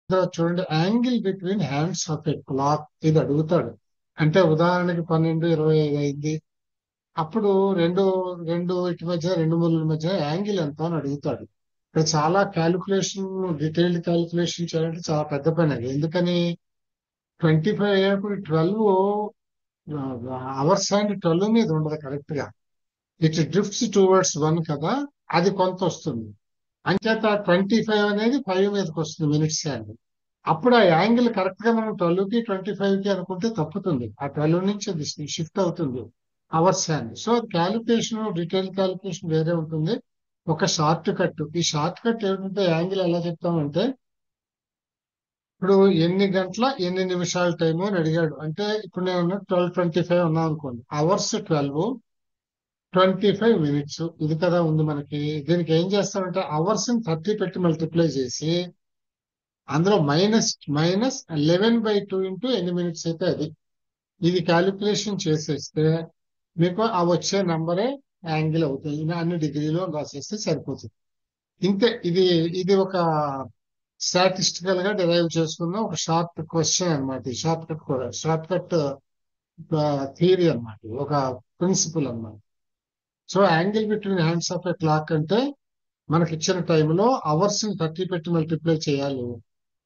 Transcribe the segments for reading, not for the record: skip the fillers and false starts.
చూడండి, angle between hands of a clock ఇది అడుగుతాడు. అంటే ఉదాహరణకి 12:25 అయింది. అప్పుడు రెండు రెండు ఇటు మధ్య రెండు మూలల మధ్య యాంగిల్ ఎంత అని అడుగుతాడు. ఇక్కడ చాలా క్యాలిక్యులేషన్, డీటెయిల్డ్ క్యాలిక్యులేషన్ చేయాలంటే చాలా పెద్ద పని అది. ఎందుకని 25 అయ్యేప్పుడు 12 అవర్స్ అండ్ 12 మీద ఉండదు కరెక్ట్ గా. ఇట్ డ్రిఫ్ట్స్ టువర్డ్స్ 1 కదా, అది కొంత వస్తుంది. అంచేత 25 అనేది 5 మీదకి వస్తుంది మినిట్స్ హ్యాండ్. అప్పుడు ఆ యాంగిల్ కరెక్ట్ గా మనం 12 కి 25 కి అనుకుంటే తప్పుతుంది. ఆ 12 నుంచి అది షిఫ్ట్ అవుతుంది hours hand. So calculation, detail calculation వేరే ఉంటుంది. ఒక షార్ట్ కట్, ఈ షార్ట్ కట్ ఏమిటంటే యాంగిల్ ఎలా చెప్తామంటే, ఇప్పుడు ఎన్ని గంటల ఎన్ని నిమిషాల టైము అని అడిగాడు. అంటే ఇప్పుడు నేను 12:25 ఉన్నాను అనుకోండి, అవర్స్ 12:25 మినిట్స్ ఇది కదా ఉంది మనకి. దీనికి ఏం చేస్తామంటే అవర్స్ 30 పెట్టి మల్టిప్లై చేసి అందులో మైనస్ మైనస్ 11/2 ఇంటూ ఎన్ని మినిట్స్ అయితే అది, ఇది క్యాలిక్యులేషన్ చేసేస్తే మీకు ఆ వచ్చే నంబరే యాంగిల్ అవుతుంది. ఇలా అన్ని డిగ్రీలో రాసేస్తే సరిపోతుంది. ఇంతే. ఇది ఇది ఒక స్టాటిస్టికల్ గా డిరైవ్ చేసుకున్న ఒక షార్ట్ క్వశ్చన్ అనమాట. షార్ట్ కట్ కూడా షార్ట్ కట్ థియరీ అనమాట, ఒక ప్రిన్సిపల్ అన్నమాట. So angle between hands of a clock అంటే మనకి ఇచ్చిన టైంలో అవర్స్ 30 పెట్టి మల్టిప్లై చేయాలి.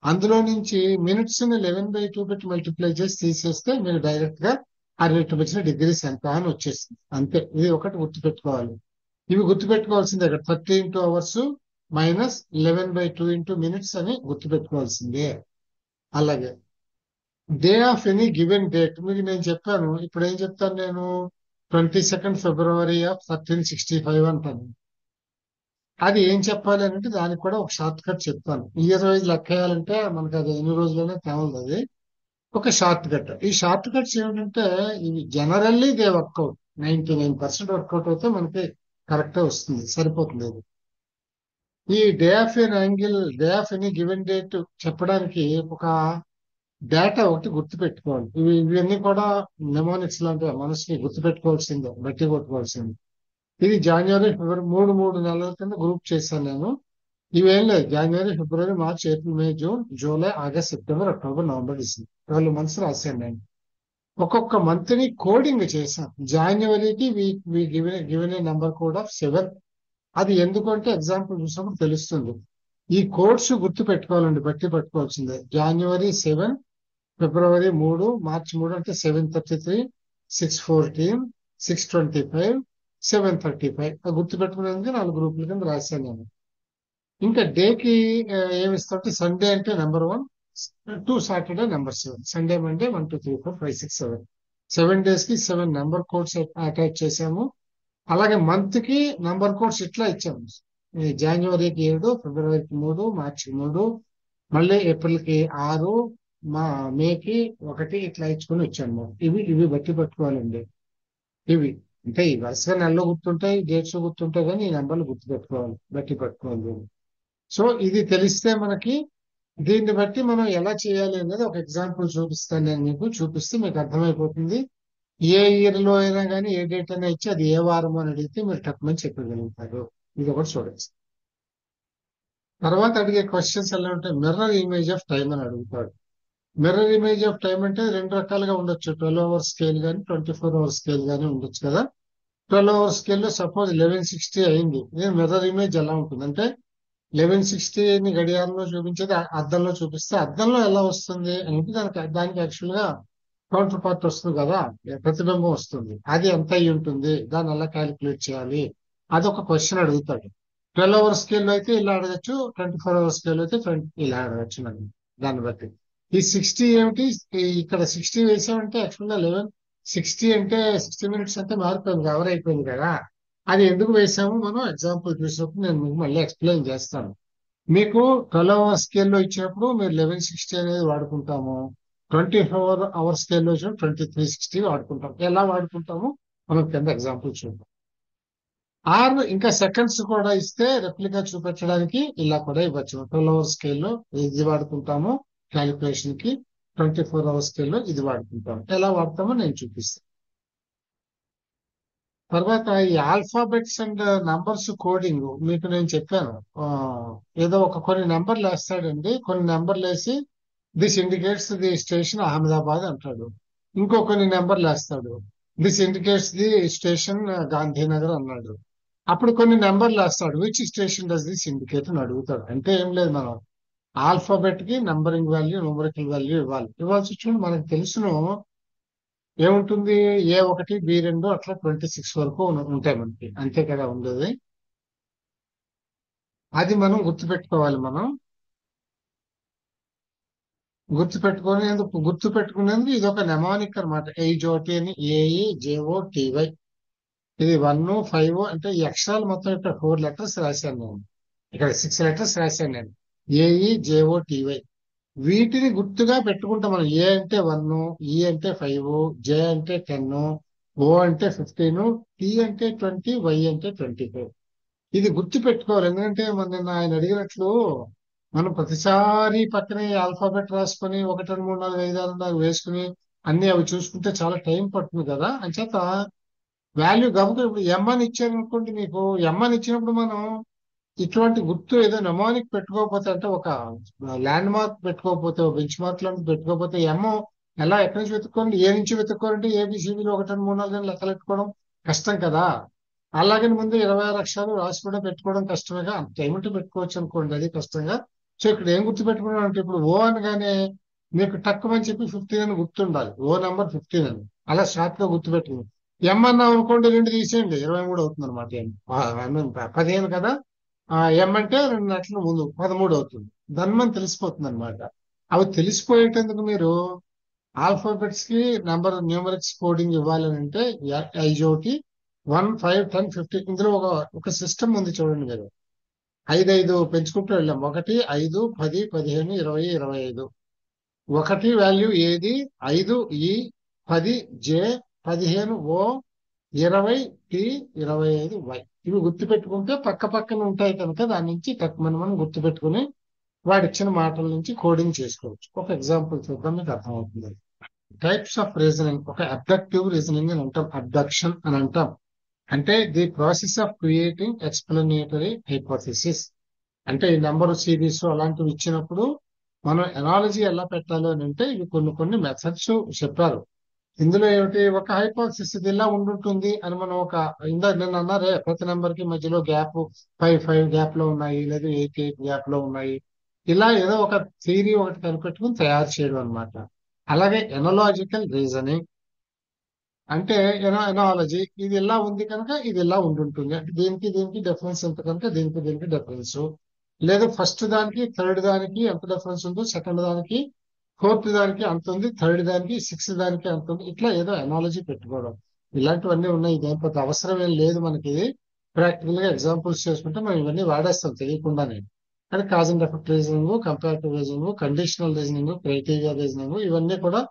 అందులో నుంచి మినిట్స్ ని 11/2 పెట్టి మల్టిప్లై చేసి తీసేస్తే మీరు డైరెక్ట్ గా ఆ రేటు వచ్చిన డిగ్రీస్ ఎంత అని వచ్చేసింది. అంతే. ఇది ఒకటి గుర్తుపెట్టుకోవాలి. ఇవి గుర్తుపెట్టుకోవాల్సిందే కదా, 30 into hours minus 11/2 into minutes అని గుర్తుపెట్టుకోవాల్సిందే. అలాగే day of any given date మీకు నేను చెప్పాను. ఇప్పుడు ఏం చెప్తాను నేను, 22nd February ఆఫ్ 1365 అంటాను. అది ఏం చెప్పాలి అని అంటే దానికి కూడా ఒక షార్ట్ కట్ చెప్తాను. ఇయర్ వైజ్ లెక్కేయాలంటే మనకి అది ఎన్ని రోజుల్లోనే తేవదు. అది ఒక షార్ట్ కట్. ఈ షార్ట్ కట్స్ ఏమిటంటే ఇవి జనరల్లీ దే వర్కౌట్. 99% వర్కౌట్ అయితే మనకి కరెక్ట్ వస్తుంది, సరిపోతుంది. ఇది ఈ day of N angle, day of any given date చెప్పడానికి ఒక డేటా ఒకటి గుర్తుపెట్టుకోవాలి. ఇవన్నీ కూడా నెమోనిక్స్ లాంటి మనసుకి గుర్తుపెట్టుకోవాల్సిందే, బట్టి కొట్టుకోవాల్సిందే. ఇది జనవరి ఫిబ్రవరి మూడు మూడు నెలల కింద గ్రూప్ చేశాను నేను. ఇవేం లేదు, జనవరి ఫిబ్రవరి March April May June July August September October November December 12 months రాశాను నేను. ఒక్కొక్క మంత్ ని కోడింగ్ చేశాను. జనవరికి given a number code of 7. అది ఎందుకంటే ఎగ్జాంపుల్ చూసినప్పుడు తెలుస్తుంది. ఈ కోడ్స్ గుర్తు పెట్టుకోవాలండి, బట్టి పట్టుకోవాల్సిందే. జనవరి 7, ఫిబ్రవరి 3, మార్చి 3 అంటే 733, 614, 625, 735. గుర్తు పెట్టుకునేందుకు 4 గ్రూపుల కింద రాశాను నేను. ఇంకా డేకి ఏమి ఇస్తామంటే సండే అంటే number 1, 2 Saturday number 7, Sunday Monday 1 2 3 4 5 6 7, 7 days కి 7 నెంబర్ కోడ్స్ అటాచ్ చేసాము. అలాగే మంత్ కి నంబర్ కోడ్స్ ఇట్లా ఇచ్చాము. జనవరికి 7, ఫిబ్రవరికి 3, మార్చి 3, మళ్ళీ ఏప్రిల్కి 6, మేకి 1 ఇట్లా ఇచ్చుకొని వచ్చాము. ఇవి బట్టి పట్టుకోవాలండి. ఇవి అంటే ఈ వరుసగా నెలలో గుర్తుంటాయి, డేట్స్ గుర్తుంటాయి, కానీ ఈ నెంబర్లు గుర్తుపెట్టుకోవాలి, బట్టి పట్టుకోవాలి. సో ఇది తెలిస్తే మనకి దీన్ని బట్టి మనం ఎలా చేయాలి అనేది ఒక ఎగ్జాంపుల్ చూపిస్తాను నేను మీకు. చూపిస్తే మీకు అర్థమైపోతుంది. ఏ ఇయర్ లో అయినా కానీ ఏ డేట్ అయినా ఇచ్చి అది ఏ వారం అని అడిగితే మీరు తప్పమని చెప్పగలుగుతారు. ఇది ఒకటి చూడొచ్చు. తర్వాత అడిగే క్వశ్చన్స్ ఎలా ఉంటాయి, మిర్రర్ ఇమేజ్ ఆఫ్ టైం అని అడుగుతాడు. మిర్రర్ ఇమేజ్ ఆఫ్ టైం అంటే 2 రకాలుగా ఉండొచ్చు. 12 hour స్కేల్ కానీ 24 hour స్కేల్ కానీ ఉండొచ్చు కదా. 12 hour స్కేల్ లో సపోజ్ 1160 అయింది. మిర్రర్ ఇమేజ్ ఎలా ఉంటుంది అంటే 1160ని గడియారంలో చూపించేది అద్దంలో చూపిస్తే అద్దంలో ఎలా వస్తుంది అంటే దానికి యాక్చువల్ గా కౌంటర్ పార్ట్ వస్తుంది కదా, ప్రతిబింబం వస్తుంది. అది ఎంత అయి ఉంటుంది, దాన్ని ఎలా క్యాలిక్యులేట్ చేయాలి, అదొక క్వశ్చన్ అడుగుతాడు. 12 hour స్కేల్లో అయితే ఇలా అడగచ్చు, 24 hour స్కేల్ అయితే ఇలా అడగచ్చు నన్ను. దాన్ని బట్టి ఈ 60 ఏమిటి, ఇక్కడ 60 వేసామంటే యాక్చువల్ గా 1160 అంటే 60 minutes అంటే మారిపోయింది, కవర్ అయిపోయింది కదా. అది ఎందుకు వేసాము మనం ఎగ్జాంపుల్ చూసినప్పుడు నేను మీకు మళ్ళీ ఎక్స్ప్లెయిన్ చేస్తాను. మీకు 12 hour స్కేల్లో ఇచ్చినప్పుడు మీరు 1160 అనేది వాడుకుంటాము. 24 hour స్కేల్లో వచ్చిన 2360 వాడుకుంటాం. ఎలా వాడుకుంటాము మనం కింద ఎగ్జాంపుల్ చూద్దాం. ఇంకా సెకండ్స్ కూడా ఇస్తే రెప్లికా చూపించడానికి ఇలా కూడా ఇవ్వచ్చు. 12 hour స్కేల్లో ఇది వాడుకుంటాము క్యాలిక్యులేషన్ కి, 24 hour స్కేల్లో ఇది వాడుకుంటాము. ఎలా వాడతామో నేను చూపిస్తాను. తర్వాత ఈ ఆల్ఫాబెట్స్ అండ్ నంబర్స్ కోడింగ్ మీకు నేను చెప్పాను. ఏదో కొన్ని నెంబర్లు వేస్తాడండి. కొన్ని నెంబర్లు వేసి this indicates the station Ahmedabad అంటాడు. కొన్ని నెంబర్లు వేస్తాడు. This indicates the station Gandhinagar అన్నాడు. అప్పుడు కొన్ని నెంబర్లు వేస్తాడు. Which station does this indicate అని అడుగుతాడు. అంటే ఏం లేదు, మనం ఆల్ఫాబెట్ కి నంబరింగ్ వాల్యూ, న్యూమరికల్ వాల్యూ ఇవ్వాల్సి వచ్చినప్పుడు మనకు తెలుసును ఏముంటుంది, A1 B2 అట్లా 26 వరకు ఉంటాయి మనకి. అంతే కదా ఉండేది. అది మనం గుర్తుపెట్టుకోవాలి. మనం గుర్తుపెట్టుకునేందుకు ఇది ఒక నెమానిక్ అనమాట. ఏజోటి అని, AEJOTY. ఇది 1 5 అంటే ఈ అక్షరాలు మొత్తం ఇక్కడ 4 లెటర్స్ రాశాను నేను. ఇక్కడ 6 లెటర్స్ రాశాను నేను. AEJOTY. వీటిని గుర్తుగా పెట్టుకుంటాం మనం. ఏ అంటే 1, ఈ అంటే 5, జే అంటే 10, ఓ అంటే 15, టీ అంటే 20, వై అంటే 25. ఇది గుర్తు పెట్టుకోవాలి. ఎందుకంటే నిన్న ఆయన అడిగినట్లు మనం ప్రతిసారి పక్కనే ఆల్ఫాబెట్ రాసుకొని 1 2 3 4 5 6 4 వేసుకుని అన్ని అవి చూసుకుంటే చాలా టైం పడుతుంది కదా. అంచేత వాల్యూ గమనిక ఇప్పుడు ఎం అని ఇచ్చాను అనుకోండి, మీకు ఎం అని ఇచ్చినప్పుడు మనం ఇటువంటి గుర్తు ఏదో నెమానిక్ పెట్టుకోకపోతే, అంటే ఒక ల్యాండ్ మార్క్ పెట్టుకోకపోతే, ఒక బెంచ్ మార్క్ లాంటి పెట్టుకోకపోతే ఎమ్మో ఎక్కడి నుంచి వెతుక్కోండి, ఏ నుంచి వెతుక్కోవాలంటే ఏబిసిడీలు 1 2 3 4 అని లెక్కలు పెట్టుకోవడం కష్టం కదా. అలాగని ముందు 26 అక్షరాలు రాసి కూడా పెట్టుకోవడం కష్టమేగా. అంత టైం ఉంటే పెట్టుకోవచ్చు అనుకోండి, అది కష్టంగా. సో ఇక్కడ ఏం గుర్తు పెట్టుకున్నాం అంటే, ఇప్పుడు ఓ అనగానే మీకు తక్కువని చెప్పి 15 అని గుర్తుండాలి. ఓ నెంబర్ 15 అని అలా షార్ట్ గా గుర్తుపెట్టుకుంది. ఎం అన్నాం అనుకోండి, 2 తీసేయండి, 23 అవుతుంది అనమాట. 15 కదా. ఎం అంటే 2 లక్షల ముందు 13 అవుతుంది. ధన్మని తెలిసిపోతుంది అనమాట. అవి తెలిసిపోయేటందుకు మీరు ఆల్ఫాబెట్స్ కి న్యూమరిక్స్ కోడింగ్ ఇవ్వాలని అంటే ఐజోటి 1 5 10 15 ఇందులో ఒక సిస్టమ్ ఉంది చూడండి మీరు. 5 పెంచుకుంటూ వెళ్ళాం. 1 5 10 15 20 25. 1 వాల్యూ ఏది, 5 ఈ, 10 జే, 15 ఓ, 20 టి, 25 వై. ఇవి గుర్తుపెట్టుకుంటే పక్క పక్కన ఉంటాయి కనుక దాని నుంచి మనం గుర్తుపెట్టుకుని వాడిచ్చిన మాటల నుంచి కోడింగ్ చేసుకోవచ్చు. ఒక ఎగ్జాంపుల్ చూద్దాం, మీకు అర్థమవుతుంది. Types of reasoning. ఒక అబ్డక్టివ్ రీజనింగ్ అని అంటాం, అబ్డక్షన్ అని అంటాం. అంటే the process of creating explanatory hypothesis. అంటే ఈ నెంబర్ సిరీస్ అలాంటివి ఇచ్చినప్పుడు మనం ఎనాలజీ ఎలా పెట్టాలి అని అంటే ఇవి కొన్ని మెథడ్స్ చెప్పారు. ఇందులో ఏమిటి, ఒక హైపోథెసిస్ ఇది ఇలా ఉండుంటుంది అని మనం నిన్న అన్నారే, ప్రతి నెంబర్ కి మధ్యలో గ్యాప్ 5 గ్యాప్ లో ఉన్నాయి, లేదా 8 గ్యాప్ లో ఉన్నాయి. ఇలా ఏదో ఒక థియరీ ఒకటి కనిపెట్టుకుని తయారు చేయడం అనమాట. అలాగే ఎనలాజికల్ రీజనింగ్ అంటే ఎనాలజీ, ఇది ఇలా ఉంది కనుక ఇది ఇలా ఉండుంటుంది, అంటే దీనికి డిఫరెన్స్ ఎంత కనుక దీనికి డిఫరెన్స్. లేదా ఫస్ట్ దానికి థర్డ్ దానికి ఎంత డిఫరెన్స్ ఉందో, సెకండ్ దానికి ఫోర్త్ దానికి అంత ఉంది, థర్డ్ దానికి సిక్స్త్ దానికి అంత ఉంది. ఇట్లా ఏదో ఎనాలజీ పెట్టుకోవడం, ఇలాంటివన్నీ ఉన్నాయి. ఇదేం పెద్ద అవసరం ఏం లేదు మనకి. ప్రాక్టికల్ గా ఎగ్జాంపుల్స్ చేసుకుంటే మనం ఇవన్నీ వాడేస్తాం తెలియకుండానే. కానీ cause and effect reasoning, comparative reasoning, conditional reasoning, criteria reasoning, ఇవన్నీ కూడా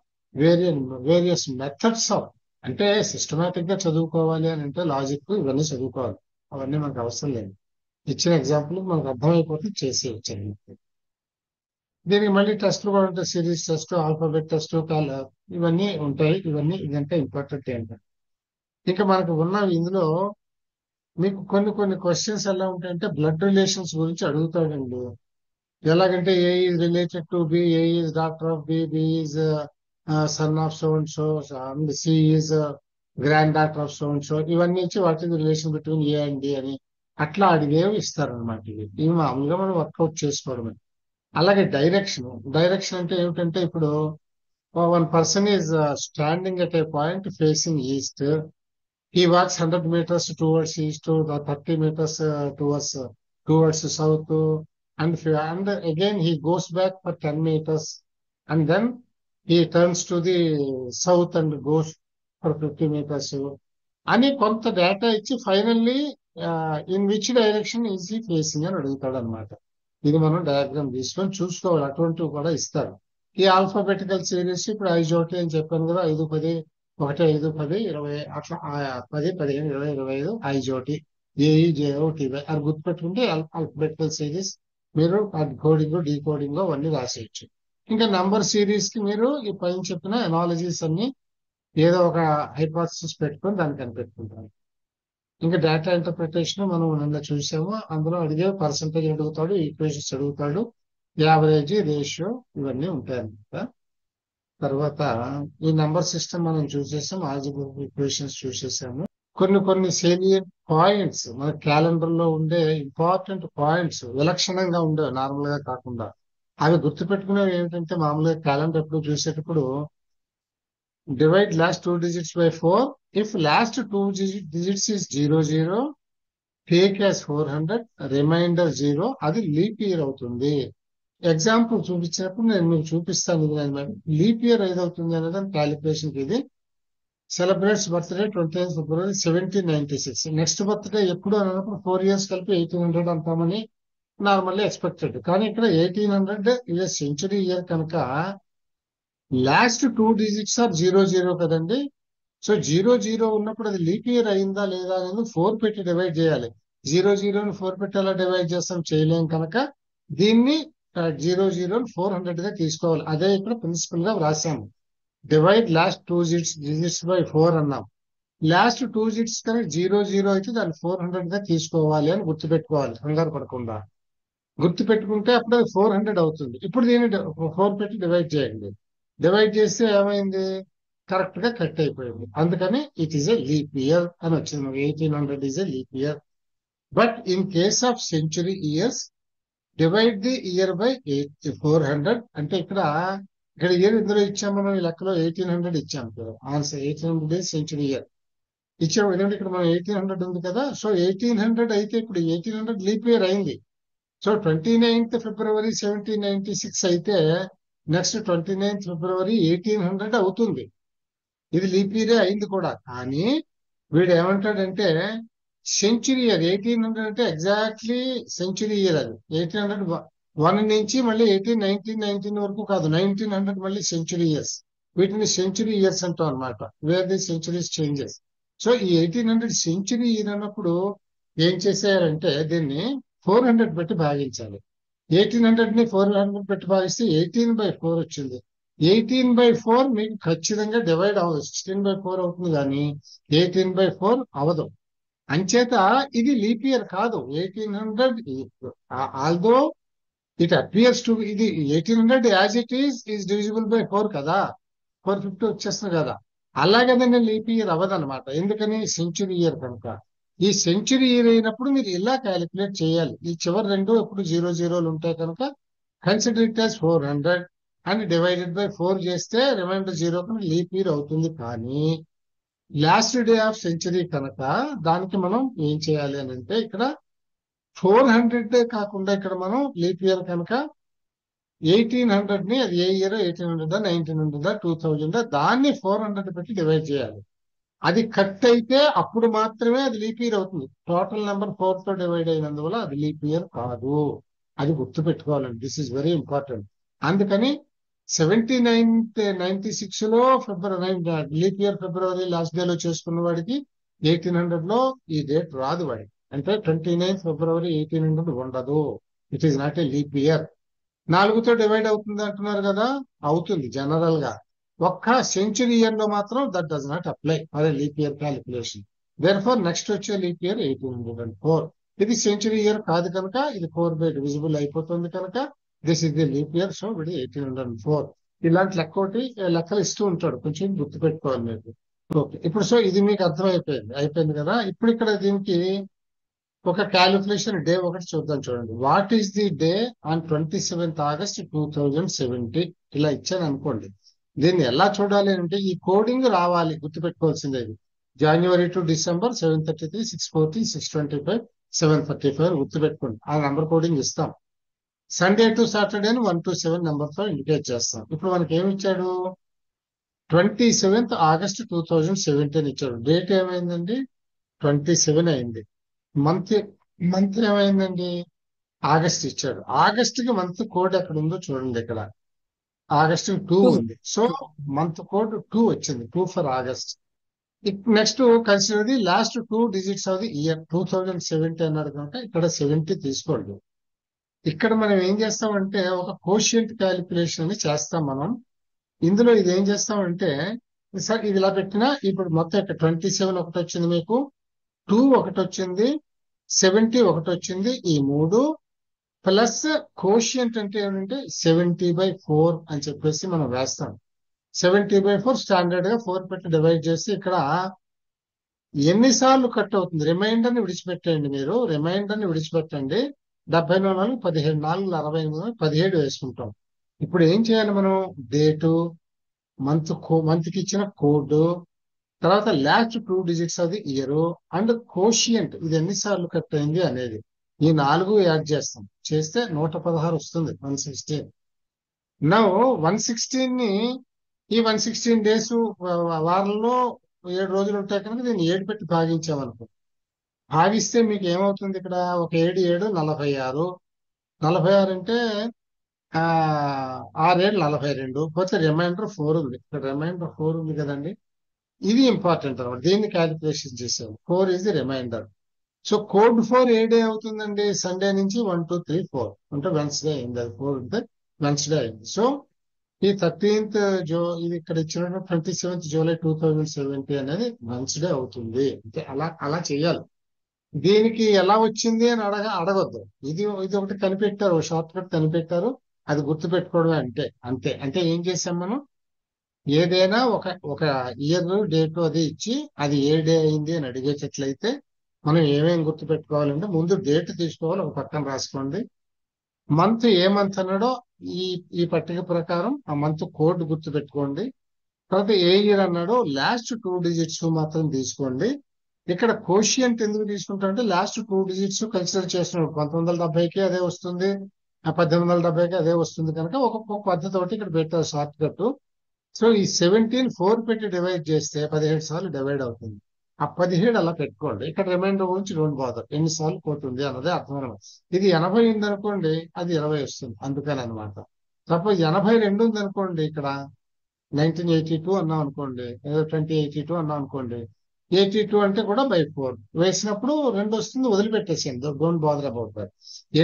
వేరియస్ మెథడ్స్ ఆఫ్, అంటే సిస్టమేటిక్ గా చదువుకోవాలి అని అంటే లాజిక్ ఇవన్నీ చదువుకోవాలి. అవన్నీ మనకు అవసరం లేదు. ఇచ్చిన ఎగ్జాంపుల్ మనకు అర్థమైపోతే చేసేయచ్చండి. దీనికి మళ్ళీ టెస్ట్లు కూడా ఉంటాయి. సిరీస్ టెస్ట్, ఆల్ఫాబెట్ టెస్ట్, ఇవన్నీ ఉంటాయి. ఇదంతా ఇంపార్టెంట్ ఏంటంటే, ఇంకా మనకు ఉన్న ఇందులో మీకు కొన్ని క్వశ్చన్స్ ఎలా ఉంటాయంటే బ్లడ్ రిలేషన్స్ గురించి అడుగుతాడండి. ఎలాగంటే A is related to B, A is doctor of B, B is son of so and so, and C is grand doctor of so and so. ఇవన్నీ ఇచ్చి what is relation between A and D అని అట్లా అడిగేవి ఇస్తారనమాట. ఇవి మామూలుగా మనం work out చేసుకోవడమే. అలాగే డైరెక్షన్ అంటే ఏమిటంటే, ఇప్పుడు one person is standing at a point facing east. He walks 100 meters towards east, 30 meters towards south, and again he goes back for 10 meters, and then he turns to the south and goes for 50 meters. అని కొంత data ఇచ్చి finally in which direction is he facing అని అడుగుతాడు అనమాట. ఇది మనం diagram తీసుకొని చూసుకోవాలి. అటువంటివి కూడా ఇస్తారు. ఈ ఆల్ఫాబెటికల్ సిరీస్ ఇప్పుడు ఐజోటి అని చెప్పాను కదా, 5 10 1 5 10 20 అట్లా 10 15 20 25 ఐజోటి, AEJOTY అది గుర్తుపెట్టుకుంటే ఆల్ఫాబెటికల్ సిరీస్ మీరు కోడింగ్ డీకోడింగ్ అవన్నీ రాసేయచ్చు. ఇంకా నంబర్ సిరీస్ కి మీరు ఈ పైన చెప్పిన ఎనాలజీస్ అన్ని ఏదో ఒక హైపోథసిస్ పెట్టుకొని దాన్ని కనిపెట్టుకుంటారు. ఇంకా డేటా ఇంటర్ప్రిటేషన్ మనం నిన్న చూసాము. అందులో అడిగే పర్సంటేజ్ అడుగుతాడు, ఈక్వేషన్స్ అడుగుతాడు, యావరేజ్, రేషియో ఇవన్నీ ఉంటాయి అన్నమాట. తర్వాత ఈ నెంబర్ సిస్టమ్ మనం చూసేసాం, ఆల్జీబ్రా ఈక్వేషన్స్ చూసేసాము. కొన్ని సేలియంట్ పాయింట్స్ మన క్యాలెండర్ లో ఉండే ఇంపార్టెంట్ పాయింట్స్, విలక్షణంగా ఉండే నార్మల్ గా కాకుండా, అవి గుర్తుపెట్టుకునేవి ఏమిటంటే, మామూలుగా క్యాలెండర్ ఎప్పుడు చూసేటప్పుడు divide last two digits by 4. If last two digits is 00, take as 400, remainder 0, అది లీప్ ఇయర్ అవుతుంది. ఎగ్జాంపుల్ చూపించినప్పుడు నేను మీకు చూపిస్తాను. లీప్ ఇయర్ ఏదవుతుంది అనేది క్యాలిక్యులేషన్ ఇది. సెలబ్రేట్స్ బర్త్డే 29 ఫిబ్రవరి 1796. నెక్స్ట్ బర్త్డే ఎప్పుడు అన్నప్పుడు 4 years కలిపి 1800 అంటామని నార్మల్లీ ఎక్స్పెక్టెడ్. కానీ ఇక్కడ 1800 ఇది సెంచురీ ఇయర్ కనుక లాస్ట్ టూ డిజిట్స్ ఆర్ 00 కదండి. సో 00 ఉన్నప్పుడు అది లీప్ ఇయర్ అయిందా లేదా అనేది 4 పెట్టి డివైడ్ చేయాలి. 00ని 4 పెట్టి ఎలా డివైడ్ చేస్తాం, చేయలేం కనుక దీన్ని 00ని 400 గా తీసుకోవాలి. అదే ఇక్కడ ప్రిన్సిపల్ గా వ్రాసాము. Divide last two digits by 4 అన్నాం. లాస్ట్ టూ డిజిట్స్ కనుక 00 అయితే దాన్ని 400 గా తీసుకోవాలి అని గుర్తుపెట్టుకోవాలి, కంగారు పడకుండా. గుర్తుపెట్టుకుంటే అప్పుడు అది 400 అవుతుంది. ఇప్పుడు దీన్ని 4 పెట్టి డివైడ్ చేయండి. డివైడ్ చేస్తే ఏమైంది, కరెక్ట్ గా కట్ అయిపోయింది. అందుకని it is a leap year అని వచ్చింది. 1800 is a leap year. But in case of century years, divide the year by 400. అంటే ఇక్కడ ఇయర్ ఇందులో ఇచ్చాము మనం, ఈ లెక్కలో 1800 ఇచ్చాము కదా. ఆన్సర్ 1800 ఈజ్ సెంచురీ ఇయర్ ఇచ్చాము. ఎందుకంటే ఇక్కడ మనం 1800 ఉంది కదా. సో 1800 అయితే ఇప్పుడు 1800 లీప్ ఇయర్ అయింది. సో 29th ఫిబ్రవరి 1796 అయితే నెక్స్ట్ 29th ఫిబ్రవరి 1800 అవుతుంది. ఇది లీప్ ఇయరే అయింది కూడా. కానీ వీడు ఏమంటాడంటే సెంచురీ ఇయర్ 1800 అంటే ఎగ్జాక్ట్లీ సెంచురీ ఇయర్ అది. 1801 నుంచి మళ్ళీ 1919 వరకు కాదు, 1900 మళ్ళీ సెంచురీ ఇయర్స్. వీటిని సెంచురీ ఇయర్స్ అంటాం అనమాట, wear the centuries changes. So ఈ 1800 సెంచురీ ఇయర్ అన్నప్పుడు ఏం చేశారంటే దీన్ని 400 పెట్టి భాగించాలి. 1800 ని 400 పెట్టి భాగిస్తే 18/4 వచ్చింది. 18/4 మీకు ఖచ్చితంగా డివైడ్ అవ్వదు. 16/4 అవుతుంది కానీ 18/4 అవదు. అంచేత ఇది లీప్ ఇయర్ కాదు. 1800 ఆల్దో ఇట్ అపియర్స్ టు ఇది 1800 as it is divisible by 4 కదా, 450 వచ్చేస్తుంది కదా. అలాగేదండి లీప్ ఇయర్ అవ్వదన్నమాట. ఎందుకని, సెంచురీ ఇయర్ కనుక. ఈ సెంచురీ ఇయర్ అయినప్పుడు మీరు ఇలా క్యాలిక్యులేట్ చేయాలి. ఈ చివరి రెండు ఎప్పుడు 00 ఉంటాయి కనుక consider it as 400 and divided by 4 చేస్తే రిమైండర్ 0 కనుక లీప్ ఇయర్ అవుతుంది. కానీ లాస్ట్ డే ఆఫ్ సెంచురీ కనుక దానికి మనం ఏం చేయాలి అని అంటే, ఇక్కడ 400 కాకుండా ఇక్కడ మనం లీప్ ఇయర్ కనుక 1800 ని, అది ఏ ఇయర్, 1800 1900 2000 దాన్ని 400 పెట్టి డివైడ్ చేయాలి. అది కట్ అయితే అప్పుడు మాత్రమే అది లీప్ ఇయర్ అవుతుంది. టోటల్ నెంబర్ 4 తో డివైడ్ అయినందువల్ల అది లీప్ ఇయర్ కాదు. అది గుర్తుపెట్టుకోవాలండి. This is very important. అందుకని 1796 లో ఫిబ్రవరి లీప్ ఇయర్ ఫిబ్రవరి లాస్ట్ డే లో చేసుకున్న వాడికి 1800 లో ఈ డేట్ రాదు వాడికి. అంటే 29th ఫిబ్రవరి 1800 ఉండదు. It is not a leap year. 4తో డివైడ్ అవుతుంది అంటున్నారు కదా, అవుతుంది జనరల్ గా. ఒక్క సెంచురీ ఇయర్ లో మాత్రం that does not apply for a leap year calculation. Therefore next వచ్చే లీప్ ఇయర్ 1804. ఇది సెంచురీ ఇయర్ కాదు కనుక ఇది 4 by డివిజిబుల్ అయిపోతుంది కనుక this is the leap year. So ఇది 1804. ఇలాంటి లెక్కలు ఇస్తూ ఉంటాడు, కొంచెం గుర్తుపెట్టుకోవాలి మీరు. ఓకే, ఇప్పుడు సో ఇది మీకు అయిపోయింది కదా. ఇప్పుడు ఇక్కడ దీనికి ఒక క్యాలిక్యులేషన్ డే ఒకటి చూద్దాం. చూడండి, what is the day on 27th August 2070 ఇలా ఇచ్చాను అనుకోండి. దీన్ని ఎలా చూడాలి అంటే ఈ కోడింగ్ రావాలి, గుర్తుపెట్టుకోవాల్సిందే. జనవరి టు డిసెంబర్ 733 640 625 735 గుర్తుపెట్టుకోండి. ఆ నెంబర్ కోడింగ్ ఇస్తాం. Sunday to Saturday 1 to 7 number తో ఇండికేట్ చేస్తాం. ఇప్పుడు మనకి ఏమి ఇచ్చాడు, 27th August 2017 ఇచ్చాడు. డేట్ ఏమైందండి, 27 అయింది. మంత్ ఏమైందండి, ఆగస్ట్ ఇచ్చాడు. ఆగస్ట్ కి మంత్ కోడ్ ఎక్కడ ఉందో చూడండి. ఇక్కడ ఆగస్ట్ 2 ఉంది. సో మంత్ కోడ్ 2 వచ్చింది, 2 for August. Next consider the last 2 digits of the year. 2070 అన్నాడు కనుక ఇక్కడ 70 తీసుకోండి. ఇక్కడ మనం ఏం చేస్తామంటే ఒక కోషియంట్ క్యాలిక్యులేషన్ అని చేస్తాం మనం. ఇందులో ఇది ఏం చేస్తామంటే, సార్ ఇది ఇలా పెట్టినా ఇప్పుడు మొత్తం ఇక్కడ 27 ఒకటి వచ్చింది మీకు, 2 ఒకటి వచ్చింది, 70 ఒకటి వచ్చింది. ఈ 3 ప్లస్ కోషియంట్ అంటే ఏంటంటే 70/4 అని చెప్పేసి మనం వేస్తాం. 70/4 స్టాండర్డ్ గా 4 పెట్టి డివైడ్ చేసి ఇక్కడ ఎన్నిసార్లు కట్ అవుతుంది రిమైండర్ ని విడిచిపెట్టండి. మీరు రిమైండర్ ని విడిచిపెట్టండి. 74 17 4 68 17 వేసుకుంటాం. ఇప్పుడు ఏం చేయాలి మనం? డేటు, మంత్ కి ఇచ్చిన కోడ్, తర్వాత last 2 digits of the year and quotient ఇది ఎన్నిసార్లు కట్ అయింది అనేది ఈ 4 యాడ్ చేస్తాం. చేస్తే 116 వస్తుంది. 116. నౌ 116 ని ఈ 116 డేస్ వారంలో 7 రోజులు ఉంటాయి కనుక దీన్ని 7 పెట్టి భాగించామనుకో. భాగిస్తే మీకు ఏమవుతుంది? ఇక్కడ ఒక 7 7 46. 46 అంటే 6 7 42. పోతే రిమైండర్ 4 ఉంది. ఇక్కడ రిమైండర్ 4 ఉంది కదండి. ఇది ఇంపార్టెంట్ అనమాట. దీన్ని క్యాలిక్యులేషన్ చేసాము. 4 is the remainder. So code 4 A day అవుతుందండి? సండే నుంచి 1 2 3 4 అంటే వెన్స్డే అయింది. అది 4 ఉంటే వెన్స్డే అయింది. సో ఈ 13th ఇది ఇక్కడ ఇచ్చిన 27th July 2070 అనేది వెన్స్డే అవుతుంది. అంటే అలా చేయాలి. దీనికి ఎలా వచ్చింది అని అడగొద్దు. ఇది ఒకటి కనిపెట్టారు, షార్ట్ కట్ కనిపెట్టారు. అది గుర్తు పెట్టుకోవడమే. అంతే. అంటే ఏం చేసాం మనం? ఏదైనా ఒక ఇయర్ డేట్ అది ఇచ్చి అది ఏ డే అయింది అని అడిగేటట్లయితే మనం ఏమేమి గుర్తు పెట్టుకోవాలంటే ముందు డేట్ తీసుకోవాలి, ఒక పక్కన రాసుకోండి. మంత్ ఏ మంత్ అన్నాడో ఈ పట్టిక ప్రకారం ఆ మంత్ కోడ్ గుర్తు పెట్టుకోండి. తర్వాత ఏ ఇయర్ అన్నాడో లాస్ట్ 2 డిజిట్స్ మాత్రం తీసుకోండి. ఇక్కడ కోషియంట్ ఎందుకు తీసుకుంటారంటే లాస్ట్ 2 డిజిట్స్ కన్సిడర్ చేస్తున్నాడు. 1970కి అదే వస్తుంది, 1870కి అదే వస్తుంది కనుక ఒక్కొక్క పద్ధతి ఒకటి ఇక్కడ పెట్టారు షార్ట్ కట్. సో ఈ 17 4 పెట్టి డివైడ్ చేస్తే 17 సార్లు డివైడ్ అవుతుంది. ఆ 17 అలా పెట్టుకోండి. ఇక్కడ రిమైండర్ గురించి డోంట్ బాదర్, ఎన్నిసార్లు పోతుంది అన్నదే అర్థమైన. ఇది 80 ఉంది అనుకోండి, అది 20 వస్తుంది. అందుకని అనమాట. సపోజ్ 82 ఉంది అనుకోండి, ఇక్కడ 1982 అన్నాం అనుకోండి, ఏదో 2082 అన్నాం అనుకోండి, 82 అంటే కూడా by 4 వేసినప్పుడు 2 వస్తుంది. వదిలిపెట్టేసేయండి, డోంట్ బాదర్ అబౌట్ దట్.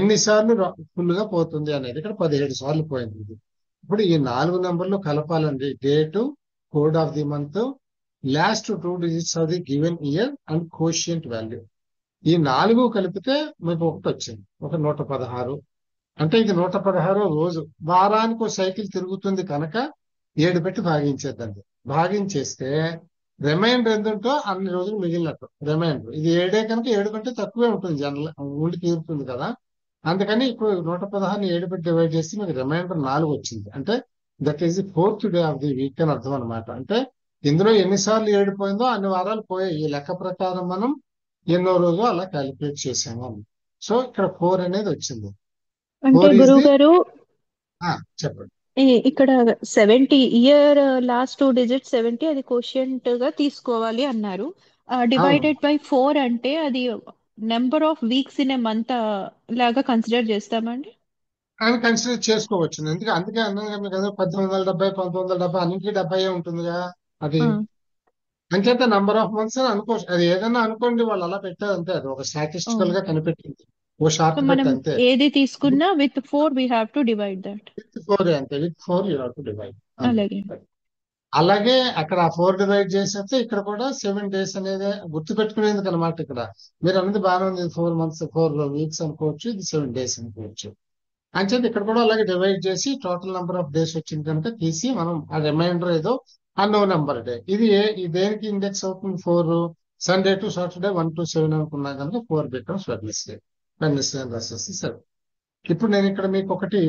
ఎన్నిసార్లు ఫుల్ గా పోతుంది అనేది ఇక్కడ 17 సార్లు పోయింది. ఇప్పుడు ఈ 4 నెంబర్లు కలపాలండి. Date, code of the month, last 2 digits of the given year and quotient value. ఈ 4 కలిపితే మీకు ఒకటి వచ్చింది, ఒక 116. అంటే ఇది 116 రోజు. వారానికి ఒక సైకిల్ తిరుగుతుంది కనుక 7 పెట్టి భాగించేద్దండి. భాగించేస్తే రిమైండర్ ఎంతుంటో అన్ని రోజులు మిగిలినట్టు రిమైండర్. ఇది 7 కనుక 7 కంటే తక్కువే ఉంటుంది, జనరల్ ఉండి తీరుతుంది కదా. అందుకని ఇప్పుడు 116ని 7 పెట్టి డివైడ్ చేసి మీకు రిమైండర్ 4 వచ్చింది. అంటే that is the 4th day of the week అని అర్థం అనమాట. అంటే ఇందులో ఎన్నిసార్లు 7 పోయిందో అన్ని వారాలు పోయాయి. ఈ లెక్క ప్రకారం మనం ఎన్నో రోజు అలా క్యాలిక్యులేట్ చేసాము. సో ఇక్కడ 4 అనేది వచ్చింది. అంటే 4 ఈజ్ గురువు ది గారు చెప్పండి. ఇక్కడ 70 ఇయర్ లాస్ట్ 2 డిజిట్స్ 70 అది కోషియంట్ గా తీసుకోవాలి అన్నారు. అవును, డివైడెడ్ బై 4 అంటే అది number of weeks in a month లాగా కన్సిడర్ చేస్తామండి. అని కన్సిడర్ చేసుకోవచ్చు. అందుకే అన్నాను కదా, 1870 1970 అన్నింటికి 70 ఉంటుందిగా అది. ఆ, అంచేత నంబర్ ఆఫ్ మంత్స్ అని అనుకోవచ్చు. అది ఏదన్నా అనుకోండి, వాళ్ళు అలా పెట్టారు అంతే. అది ఒక స్టాటిస్టికల్ గా కనిపెట్టింది, ఓ సో షార్ట్ కట్ మనం అంతే. ఏది తీసుకున్నా with 4 we have to divide that. With 4 అంతే, with 4 you have to divide. అలాగే. అలాగే అక్కడ 4 డివైడ్ చేసేస్తే ఇక్కడ కూడా 7 డేస్ అనేది గుర్తు పెట్టుకునేందుకు అనమాట. ఇక్కడ మీరు అన్నది బాగానే ఉంది. 4 మంత్స్ 4 వీక్స్ అనుకోవచ్చు, ఇది 7 డేస్ అనుకోవచ్చు. అంచేత ఇక్కడ కూడా అలాగే డివైడ్ చేసి టోటల్ నెంబర్ ఆఫ్ డేస్ వచ్చింది కనుక తీసి మనం ఆ రిమైండర్ ఏదో అన్నో నెంబర్ డే. ఇది దేనికి ఇండెక్స్ అవుతుంది? 4. సండే టు సాటర్డే 1 to 7 అనుకున్నా కనుక 4 బికమ్స్ వెడ్నెస్డే. వెడ్నెస్డే అని రాసేసి సరే. ఇప్పుడు నేను ఇక్కడ మీకు ఒకటి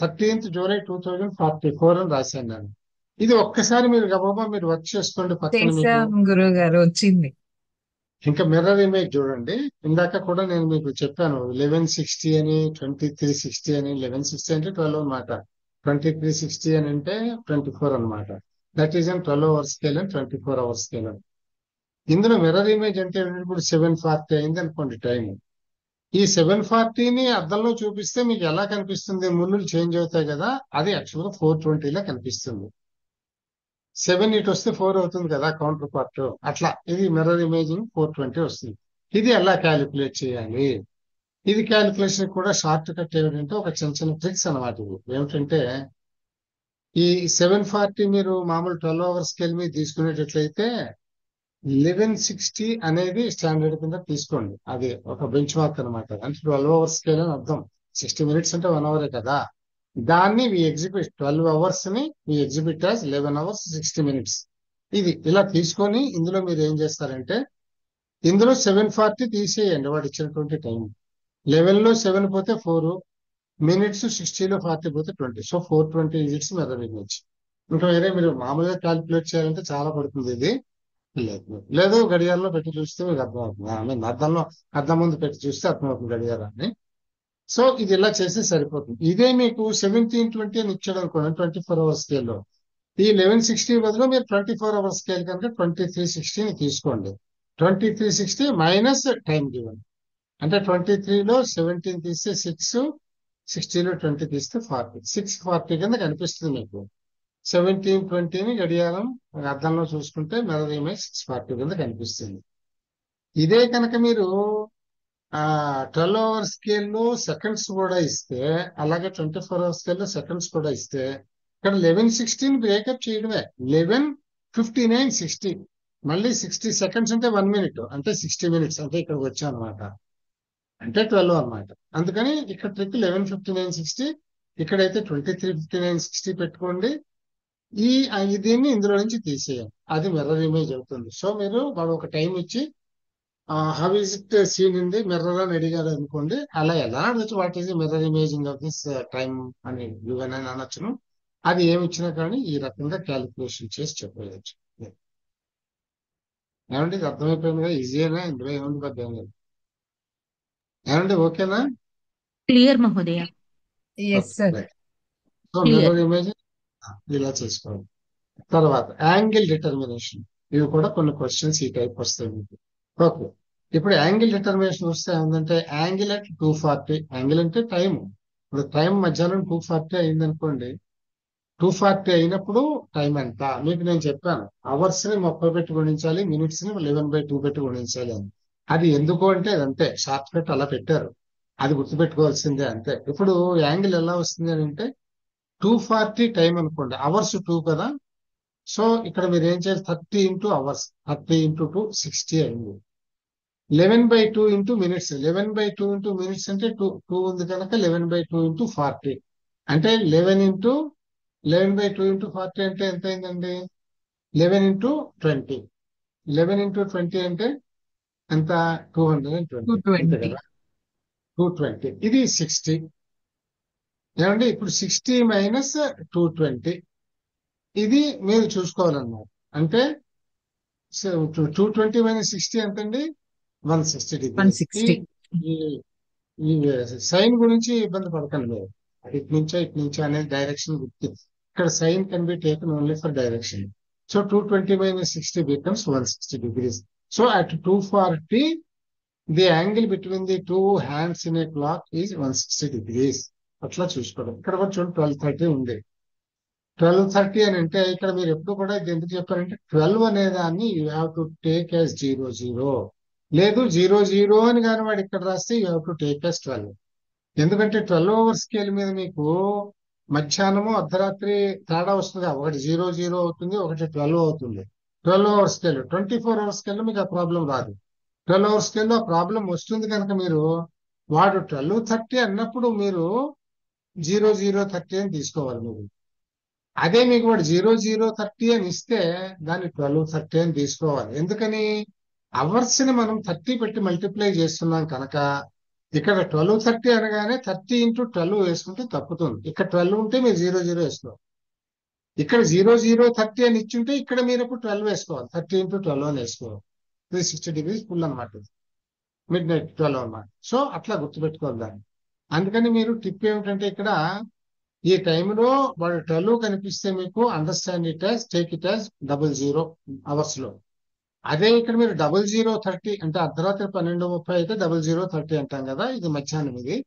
13th July 2044 అని రాశాను నేను. ఇది ఒక్కసారి మీరు గబగబా మీరు వర్క్ చేసుకోండి. పక్కన మీకు చేసాం గురువు గారు, వచ్చింది. ఇంకా మిర్రర్ ఇమేజ్ చూడండి. ఇందాక కూడా నేను మీకు చెప్పాను 1160 అని, 2360 అని. 1160 అంటే 12 అనమాట, 2360 అని అంటే 24 అనమాట. That is an 12 hour scale and 24 hour scale అని. ఇందులో మిర్రర్ ఇమేజ్ అంటే ఇప్పుడు 7:40 అయింది అనుకోండి టైం. ఈ 7:40ని అద్దంలో చూపిస్తే మీకు ఎలా కనిపిస్తుంది? ముళ్ళులు చేంజ్ అవుతాయి కదా, అది యాక్చువల్గా 4:20 లా కనిపిస్తుంది. 7 ఇటు వస్తే 4 అవుతుంది కదా కౌంటర్ పార్ట్. అట్లా ఇది మిర్రర్ ఇమేజింగ్ 4:20 వస్తుంది. ఇది ఎలా క్యాలిక్యులేట్ చేయాలి? ఇది క్యాలిక్యులేషన్ కూడా షార్ట్ కట్ ఏమిటంటే ఒక చిన్న చిన్న ట్రిక్స్ అనమాట. ఇవి ఏమిటంటే ఈ 7:40 మీరు మామూలు 12 hour స్కేల్ మీద తీసుకునేటట్లయితే 1160 అనేది స్టాండర్డ్ కింద తీసుకోండి. అది ఒక బెంచ్ మార్క్ అనమాట. అంటే 12 అవర్స్ స్కేల్ అని అర్థం. 60 మినిట్స్ అంటే 1 అవరే కదా. దాన్ని వి ఎగ్జిబిట్ 12 అవర్స్ ని వి ఎగ్జిబిట్ యాజ్ 11 అవర్స్ 60 మినిట్స్. ఇది ఇలా తీసుకొని ఇందులో మీరు ఏం చేస్తారంటే ఇందులో 740 తీసేయండి వాడు ఇచ్చినటువంటి టైం. 11 లో 7 పోతే 4 మినిట్స్, 60 లో 40 పోతే 20. So 420 units method image. ఇంకా వేరే మీరు మామూలుగా క్యాలిక్యులేట్ చేయాలంటే చాలా పడుతుంది ఇది. లేదు గడియారంలో పెట్టి చూస్తే మీకు అర్థమవుతుంది. ఐ మీన్ అద్దం ముందు పెట్టి చూస్తే అర్థమవుతుంది గడియారాన్ని. సో ఇది ఇలా చేస్తే సరిపోతుంది. ఇదే మీకు 1720 అని ఇచ్చాడు అనుకోండి 24 అవర్స్ స్కేల్లో, ఈ 1160 బదులు మీరు 24 అవర్స్ స్కేల్ కనుక 2360 తీసుకోండి. 2360 మైనస్ టైం గివెన్ అంటే 23లో 17 తీస్తే 6, 60లో 20 తీస్తే 40, 640 కింద కనిపిస్తుంది మీకు. 1720ని గడియారం అద్దంలో చూసుకుంటే మిర్రర్ ఇమేజ్ 640 కింద కనిపిస్తుంది. ఇదే కనుక మీరు 12 అవర్స్ స్కేల్లో సెకండ్స్ కూడా ఇస్తే, అలాగే 24 అవర్స్ స్కేల్లో సెకండ్స్ కూడా ఇస్తే, ఇక్కడ 1160 బ్రేకప్ చేయడమే. 11:59:60 మళ్ళీ 60 సెకండ్స్ అంటే 1 మినిట్ అంటే 60 మినిట్స్ అంటే ఇక్కడికి వచ్చాం అనమాట. అంటే 12 అనమాట. అందుకని ఇక్కడ ట్రిక్ 11:59:60, ఇక్కడైతే 23:59:60 పెట్టుకోండి. దీన్ని ఇందులో నుంచి తీసేయాలి. అది మిర్రర్ ఇమేజ్ అవుతుంది. సో మీరు వాడు ఒక టైం ఇచ్చి how is it seen in the mirror అని అడిగారు అనుకోండి, అలా ఎలా అడగచ్చు what is the mirror imaging of this time అని గివెన్ అని అనొచ్చును. అది ఏమి ఇచ్చినా కానీ ఈ రకంగా క్యాలిక్యులేషన్ చేసి చెప్పేయచ్చు. ఏమంటే ఇది అర్థమైపోయింది కదా, ఈజీనా, ఇందులో ఏముంది పెద్ద ఏం లేదు. ఏమంటే ఓకేనా? క్లియర్ మహోదయ. Yes sir. So clear. Mirror image ఇలా చేసుకోవాలి. తర్వాత యాంగిల్ డిటర్మినేషన్, ఇవి కూడా కొన్ని క్వశ్చన్స్ ఈ టైప్ వస్తాయి మీకు. ఓకే, ఇప్పుడు యాంగిల్ డిటర్మినేషన్ వస్తే ఏమంటే యాంగిల్ అట్ 240, యాంగిల్ అంటే టైం. ఇప్పుడు టైం మధ్యాహ్నం 240 అయింది అనుకోండి, 240 అయినప్పుడు టైం ఎంత మీకు నేను చెప్పాను. అవర్స్ ని 30 పెట్టి గుణించాలి, మినిట్స్ ని 11/2 పెట్టి గుణించాలి అని. అది ఎందుకు అంటే అదంతే, షార్ట్ కట్ అలా పెట్టారు, అది గుర్తుపెట్టుకోవాల్సిందే అంతే. ఇప్పుడు యాంగిల్ ఎలా వస్తుంది అని అంటే 240 టైం అనుకోండి, అవర్స్ 2 కదా. సో ఇక్కడ మీరు ఏం చేయాలి, 30 ఇంటూ అవర్స్, 30 ఇంటూ 2 60 అయింది. 11/2 ఇంటూ మినిట్స్, 11/2 ఇంటూ మినిట్స్ అంటే 2 ఉంది కనుక 11/2 ఇంటూ 40 అంటే 11/2 ఇంటూ 40 అంటే ఎంత అయిందండి, 11 ఇంటూ 20. 11 ఇంటూ 20 అంటే ఎంత, 220 అంతే 220. కదా, 220. ఇది 60. ఏమంటే ఇప్పుడు 60 మైనస్ 220 ఇది మీరు చూసుకోవాలన్నమాట. అంటే 220 మైనస్ 60 ఎంతండి, 160 డిగ్రీస్. 160. ఈ సైన్ గురించి ఇబ్బంది పడకండి మీరు, ఇటు నుంచో అనేది డైరెక్షన్ గుర్తు. ఇక్కడ sign can be taken only for direction. So 220 minus 60 becomes 160 degrees. So at 240 the angle between the two hands in a clock is 160 degrees. అట్లా చూసుకోవడం. ఇక్కడ కూడా చూడండి 12:30 ఉంది. 12:30 అని అంటే ఇక్కడ మీరు ఎప్పుడు కూడా ఇది ఎందుకు చెప్పారంటే 12 అనే దాన్ని you have to take as 00, లేదు 00 అని కానీ వాడు ఇక్కడ రాస్తే you have to take as 12. ఎందుకంటే 12 అవర్స్ స్కేల్ మీద మీకు మధ్యాహ్నము అర్ధరాత్రి తేడా వస్తుంది. ఒకటి 00 అవుతుంది, ఒకటి 12 అవుతుంది. 12 అవర్స్ స్కేల్, 24 అవర్స్ స్కేల్ మీకు ఆ ప్రాబ్లం రాదు. 12 అవర్స్ స్కేల్లో ఆ ప్రాబ్లం వస్తుంది కనుక మీరు వాడు 12:30 అన్నప్పుడు మీరు 00:30 అని తీసుకోవాలి మీరు. అదే మీకు వాడు 00:30 అని ఇస్తే దాన్ని 12:30 అని తీసుకోవాలి. ఎందుకని, అవర్స్ ని మనం 30 పెట్టి మల్టిప్లై చేస్తున్నాం కనుక ఇక్కడ 12:30 అనగానే 30 ఇంటూ 12 వేసుకుంటే తప్పుతుంది. ఇక్కడ 12 ఉంటే మీరు 00 వేసుకోవాలి. ఇక్కడ 00:30 అని ఇచ్చుంటే ఇక్కడ మీరు ఇప్పుడు 12 వేసుకోవాలి. 30 ఇంటూ 12 అని వేసుకోవాలి. 360 degrees ఫుల్ అనమాట, మిడ్ నైట్ 12 అనమాట. సో అట్లా గుర్తుపెట్టుకోవాలి దాన్ని. అందుకని మీరు టిప్ ఏమిటంటే ఇక్కడ ఈ టైంలో వాడు 12 కనిపిస్తే మీకు understand it as, take it as 00 hours లో. అదే ఇక్కడ మీరు 00:30 అంటే అర్ధరాత్రి 12:30 అయితే 00:30 అంటాం కదా, ఇది మధ్యాహ్నం ఇది.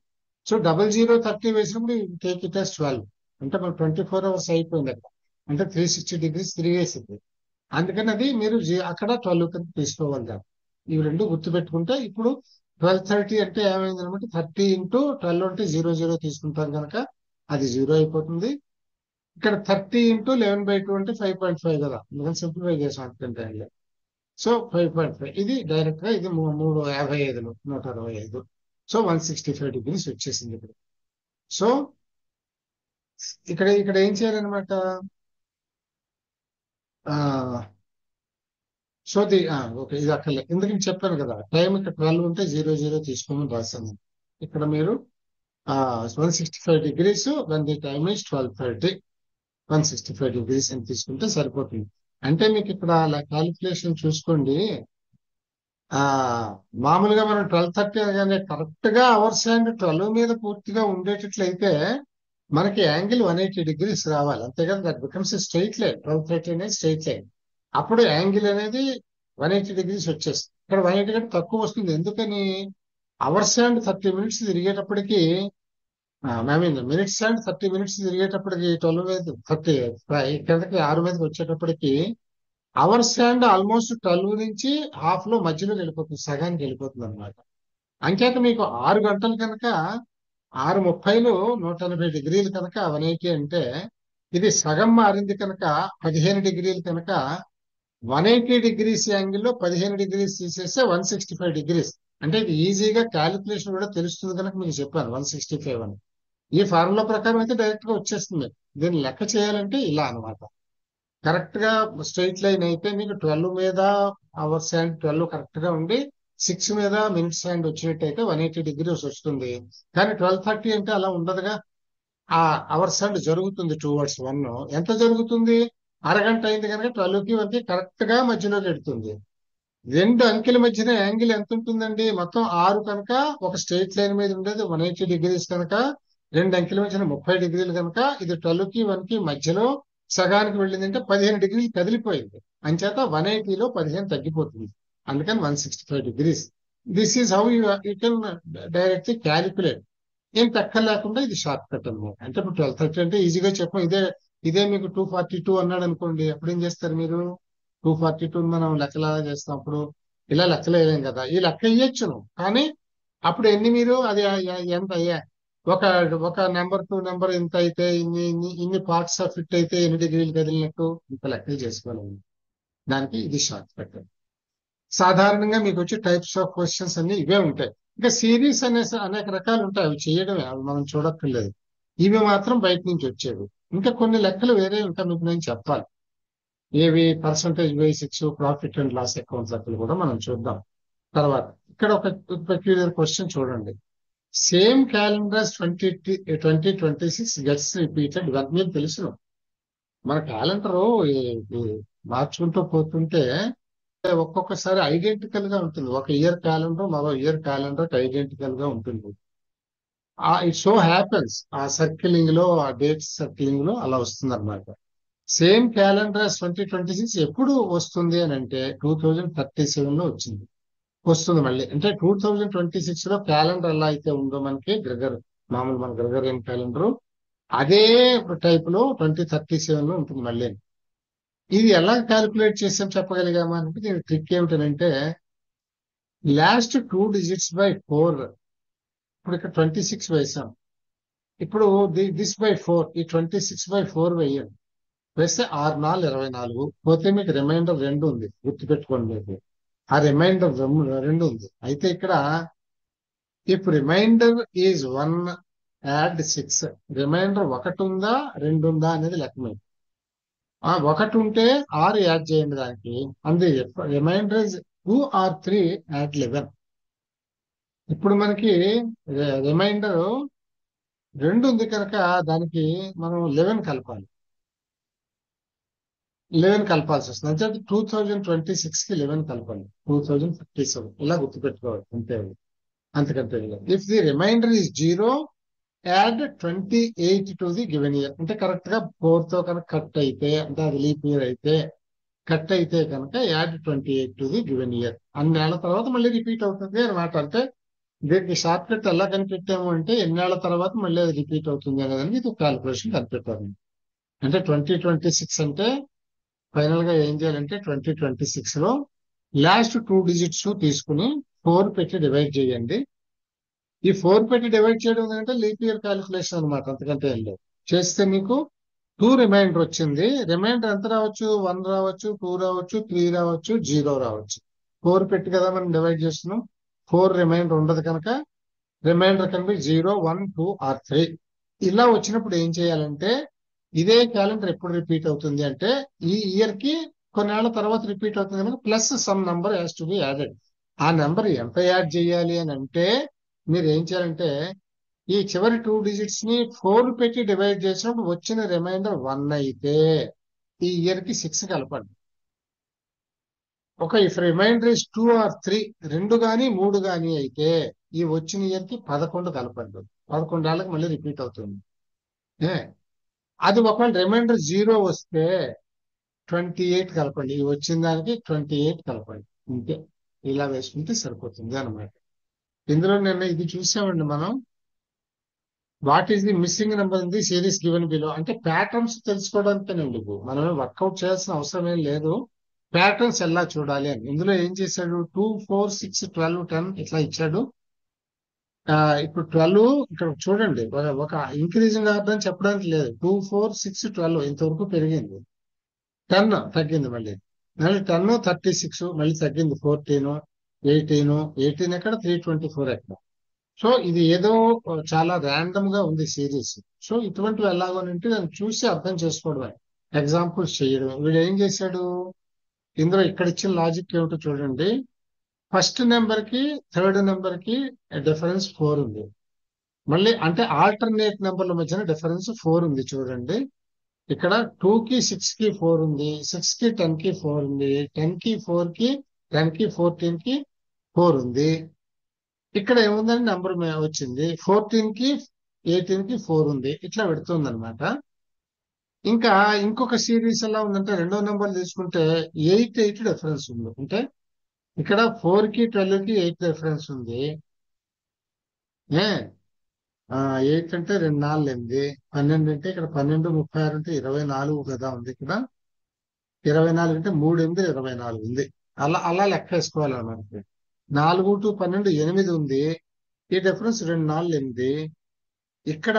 సో 00:30 వేసినప్పుడు టేక్ ఇట్ యాజ్ 12 అంటే మన 24 అవర్స్ అయిపోయింది అక్కడ. అంటే 360 degrees 3 వేసింది. అందుకని అది మీరు అక్కడ 12 కింద తీసుకోవాలి దాన్ని. ఇవి రెండు గుర్తుపెట్టుకుంటే ఇప్పుడు 12:30 అంటే ఏమైంది అనమాట, 30 ఇంటూ 12 అంటే 00 తీసుకుంటాం కనుక అది 0 అయిపోతుంది. ఇక్కడ 30 ఇంటూ 11/2 అంటే 5.5 కదా, అందుకని సింప్లిఫై చేసాం అంతే. సో 5.5 ఇది డైరెక్ట్ గా ఇది 355 165. సో 165 డిగ్రీస్ వచ్చేసింది ఇప్పుడు. సో ఇక్కడ ఇక్కడ ఏం చేయాలన్నమాట, సో ఓకే ఇది అక్కర్లే, ఎందుకని చెప్పాను కదా టైం ఇక్కడ 12 ఉంటే 00 తీసుకోమని రాశాను. ఇక్కడ మీరు 165 degrees when the time is 12:30 165 degrees అని తీసుకుంటే సరిపోతుంది. అంటే మీకు ఇక్కడ క్యాలిక్యులేషన్ చూసుకోండి. ఆ మామూలుగా మనం 12:30 అనగానే కరెక్ట్ గా అవర్స్ అండ్ 12 మీద పూర్తిగా ఉండేటట్లయితే మనకి యాంగిల్ 180 డిగ్రీస్ రావాలి, అంతే కదా. That becomes straight line. 12:30 అనేది స్ట్రైట్ లైన్. అప్పుడు యాంగిల్ అనేది 180 డిగ్రీస్ వచ్చేస్తుంది. ఇక్కడ 180 కంటే తక్కువ వస్తుంది. ఎందుకని, అవర్స్ అండ్ 30 మినిట్స్ తిరిగేటప్పటికి మినిట్స్ అండ్ 30 మినిట్స్ తిరిగేటప్పటికి 12 మీద 30 కిందకి 6 మీదకి వచ్చేటప్పటికి అవర్స్ అండ్ ఆల్మోస్ట్ 12 నుంచి హాఫ్ లో మధ్యలో వెళ్ళిపోతుంది, సగానికి వెళ్ళిపోతుంది అనమాట. అంచేత మీకు 6 గంటలు కనుక 6:30లో 180 డిగ్రీలు కనుక 180 అంటే ఇది సగం మారింది కనుక 15 డిగ్రీలు కనుక 180 డిగ్రీస్ యాంగిల్లో 15 డిగ్రీస్ తీసేస్తే 165 డిగ్రీస్. అంటే ఇది ఈజీగా క్యాలిక్యులేషన్ కూడా తెలుస్తుంది కనుక మీకు చెప్పాను 165 అని. ఈ ఫార్ములా ప్రకారం అయితే డైరెక్ట్ గా వచ్చేస్తుంది. దీన్ని లెక్క చేయాలంటే ఇలా అనమాట. కరెక్ట్ గా స్ట్రైట్ లైన్ అయితే మీకు 12 మీద అవర్స్ అండ్ 12 కరెక్ట్ గా ఉండి 6 మీద మినిట్స్ అండ్ వచ్చినట్టయితే 180 డిగ్రీస్ వస్తుంది. కానీ 12:30 అంటే అలా ఉండదుగా. ఆ అవర్స్ అండ్ జరుగుతుంది టువర్డ్స్ 1. ఎంత జరుగుతుంది, అరగంట అయింది కనుక 12కి 1కి కరెక్ట్ గా మధ్యలోకి వెళ్తుంది. రెండు అంకెల మధ్యన యాంగిల్ ఎంత ఉంటుందండి, మొత్తం 6 కనుక ఒక స్ట్రైట్ లైన్ మీద ఉండేది 180 డిగ్రీస్ కనుక 2 అంకెల మధ్యన 30 డిగ్రీలు కనుక ఇది 12కి 1కి మధ్యలో సగానికి వెళ్ళిందంటే 15 డిగ్రీలు కదిలిపోయింది. అంచేత 180లో 15 తగ్గిపోతుంది. అందుకని 165 degrees. This is how you can directly calculate. ఏం తక్కువ లేకుండా ఇది షార్ట్ కట్ అనమాట. అంటే ఇప్పుడు 12:30 అంటే ఈజీగా చెప్పం. ఇదే మీకు 242 అన్నాడు అనుకోండి, అప్పుడు ఏం చేస్తారు మీరు, 242 మనం లెక్కలాగా చేస్తాం. అప్పుడు ఇలా లెక్కలు వేయలేం కదా. ఈ లెక్క వేయచ్చును, కానీ అప్పుడు ఎన్ని మీరు అది ఎంత అయ్యా ఒక ఒక నెంబర్ టు నెంబర్ ఇంత అయితే ఇన్ని పార్ట్స్ ఆఫ్ ఫిట్ అయితే ఎన్ని డిగ్రీలు కదిలినట్టు ఇంత లెక్కలు చేసుకోవాలి. దానికి ఇది షార్ట్ కట్. సాధారణంగా మీకు వచ్చే టైప్స్ ఆఫ్ క్వశ్చన్స్ అన్ని ఇవే ఉంటాయి. ఇంకా సిరీస్ అనేక రకాలు ఉంటాయి, అవి చేయడమే, అవి మనం చూడక్కర్లేదు. ఇవి మాత్రం బయట నుంచి వచ్చేవి. ఇంకా కొన్ని లెక్కలు వేరే ఇంకా మీకు నేను చెప్పాలి. ఏవి, percentage basics, profit and loss accounts లెక్కలు కూడా మనం చూద్దాం తర్వాత. ఇక్కడ ఒక పెక్యులర్ క్వశ్చన్ చూడండి. Same calendars 2026 gets repeated. మీకు తెలుసు మన క్యాలెండర్ మార్చుకుంటూ పోతుంటే ఒక్కొక్కసారి ఐడెంటికల్ గా ఉంటుంది. ఒక ఇయర్ క్యాలెండర్ మరో ఇయర్ క్యాలెండర్ ఐడెంటికల్ గా ఉంటుంది. ఇట్ సో హ్యాపెన్స్ ఆ సర్కిలింగ్ లో, ఆ డేట్ సర్కిలింగ్ లో అలా వస్తుంది అనమాట. సేమ్ క్యాలెండర్ 2026 ఎప్పుడు వస్తుంది అని అంటే 2037 లో వస్తుంది మళ్ళీ. అంటే 2026 లో క్యాలెండర్ ఎలా అయితే ఉందో మనకి మామూలు మన గ్రెగరియన్ క్యాలెండర్ అదే టైప్ లో 2037 లో ఉంటుంది మళ్ళీ. ఇది ఎలా క్యాలిక్యులేట్ చేసాం చెప్పగలిగామా అంటే దీని ట్రిక్ ఏమిటంటే లాస్ట్ 2 digits by 4. ఇప్పుడు ఇక్కడ 26 వేసాం, ఇప్పుడు దిస్ బై 4, ఈ 26/4 వేయండి. వేస్తే 6 4 24 పోతే మీకు రిమైండర్ 2 ఉంది, గుర్తుపెట్టుకోండి. మీకు ఆ రిమైండర్ 2 ఉంది. అయితే ఇక్కడ if remainder is 1 add 6, remainder 1 ఉందా 2 ఉందా అనేది లెక్క. 1 ఉంటే 6 యాడ్ చేయండి దానికి. అంతే. Remainder 2 or 3 add 11. ఇప్పుడు మనకి రిమైండర్ 2 ఉంది కనుక దానికి మనం 11 కలపాలి. 11 కలపాల్సి వస్తుంది. అంటే 2026 కి 11 కలపాలి. 2057 ఇలా గుర్తుపెట్టుకోవాలి. అంతే, అంతకంటే. If the remainder is 0 add 28 to the given year. అంటే కరెక్ట్ గా 4 తో కనుక కట్ అయితే, అంటే అది లీప్ ఇయర్ అయితే కట్ అయితే కనుక add 28 to the given year. అన్నేళ్ల తర్వాత మళ్ళీ రిపీట్ అవుతుంది అనమాట. అంటే దీనికి షార్ట్ కట్ ఎలా కనిపెట్టాము అంటే ఎన్నేళ్ల తర్వాత మళ్ళీ అది రిపీట్ అవుతుంది అనేదానికి ఇది క్యాలిక్యులేషన్ కనిపెట్టాము. అంటే 2026 అంటే ఫైనల్ గా ఏం చేయాలంటే 2026 లో లాస్ట్ 2 digits తీసుకుని 4 పెట్టి డివైడ్ చేయండి. ఈ 4 పెట్టి డివైడ్ చేయడం ఏంటంటే లీప్ ఇయర్ క్యాలిక్యులేషన్ అనమాట, అంతకంటే ఏం లేదు. చేస్తే మీకు 2 రిమైండర్ వచ్చింది. రిమైండర్ ఎంత రావచ్చు? 1 రావచ్చు, 2 రావచ్చు, 3 రావచ్చు, 0 రావచ్చు. 4 పెట్టి కదా మనం డివైడ్ చేస్తున్నాం. 4 రిమైండర్ ఉండదు కనుక రిమైండర్ కెన్ బి 0, 1, 2 ఆర్ 3. ఇలా వచ్చినప్పుడు ఏం చేయాలంటే, ఇదే క్యాలెండర్ ఎప్పుడు రిపీట్ అవుతుంది అంటే, ఈ ఇయర్ కి కొన్నేళ్ల తర్వాత రిపీట్ అవుతుంది కనుక plus some number has to be added. ఆ నెంబర్ ఎంత యాడ్ చేయాలి అని అంటే, మీరు ఏం చేయాలంటే, ఈ చివరి 2 డిజిట్స్ ని 4 పెట్టి డివైడ్ చేసినప్పుడు వచ్చిన రిమైండర్ 1 అయితే ఈ ఇయర్ కి 6 కలపండి. ఇఫ్ రిమైండర్ ఇస్ 2 ఆర్ 3, 2 గాని 3 గాని అయితే ఈ వచ్చిన ఇయర్ కి 11 కలపండి. 11 ఏళ్ళకి మళ్ళీ రిపీట్ అవుతుంది. ఏ అది ఒకవేళ రిమైండర్ 0 వస్తే 28 కలపండి. ఈ వచ్చిన దానికి 28 కలపండి. ఇంతే. ఇలా వేసుకుంటే సరిపోతుంది అనమాట. ఇందులో నిన్న ఇది చూసామండి మనం. What is the missing number in the series given below. అంటే ప్యాటర్న్స్ తెలుసుకోవడానికేనండి. మనం వర్కౌట్ చేయాల్సిన అవసరం ఏం లేదు. ప్యాటర్న్స్ ఎలా చూడాలి అని. ఇందులో ఏం చేశాడు? 2, 4, 6, 12, 10 ఇట్లా ఇచ్చాడు. ఇప్పుడు 12 ఇక్కడ చూడండి, ఒక ఇంక్రీజింగ్ ఆర్డర్ అని చెప్పడానికి లేదు. 2, 4, 6, 12 ఇంతవరకు పెరిగింది. 10 తగ్గింది మళ్ళీ. మళ్ళీ 10, 36 మళ్ళీ తగ్గింది. 14, 18 ఎక్కడ, 324 ఎక్కడ. సో ఇది ఏదో చాలా ర్యాండమ్ గా ఉంది సిరీస్. సో ఇటువంటివి ఎలాగోనంటే దాన్ని చూసి అర్థం చేసుకోవడమే, ఎగ్జాంపుల్స్ చేయడం. వీడు ఏం చేశాడు? ఇందులో ఇక్కడ ఇచ్చిన లాజిక్ ఏమిటో చూడండి. ఫస్ట్ నెంబర్ కి థర్డ్ నెంబర్ కి డిఫరెన్స్ 4 ఉంది. మళ్ళీ అంటే ఆల్టర్నేట్ నెంబర్ల మధ్యన డిఫరెన్స్ 4 ఉంది చూడండి. ఇక్కడ 2 కి 6 కి 4 ఉంది, 6 కి 10 కి 4 ఉంది, 10 కి 4 కి 10 కి 14 కి 4 ఉంది. ఇక్కడ ఏముందని నెంబర్ వచ్చింది 14 కి 18 కి 4 ఉంది. ఇట్లా పెడుతుంది అనమాట. ఇంకా ఇంకొక సిరీస్ ఎలా ఉందంటే, రెండో నెంబర్ తీసుకుంటే 8 డిఫరెన్స్ ఉంది. అంటే ఇక్కడ 4 కి 12 కి 8 డిఫరెన్స్ ఉంది. ఏ 8 అంటే 2, 4, 8, 12 అంటే ఇక్కడ 12, 36 అంటే 24 కదా ఉంది. ఇక్కడ 24 అంటే 3, 8, 24 ఉంది. అలా అలా లెక్క వేసుకోవాలన్నమాట. 4 to 12 8 ఉంది. ఈ డిఫరెన్స్ 2, 4, 8. ఇక్కడ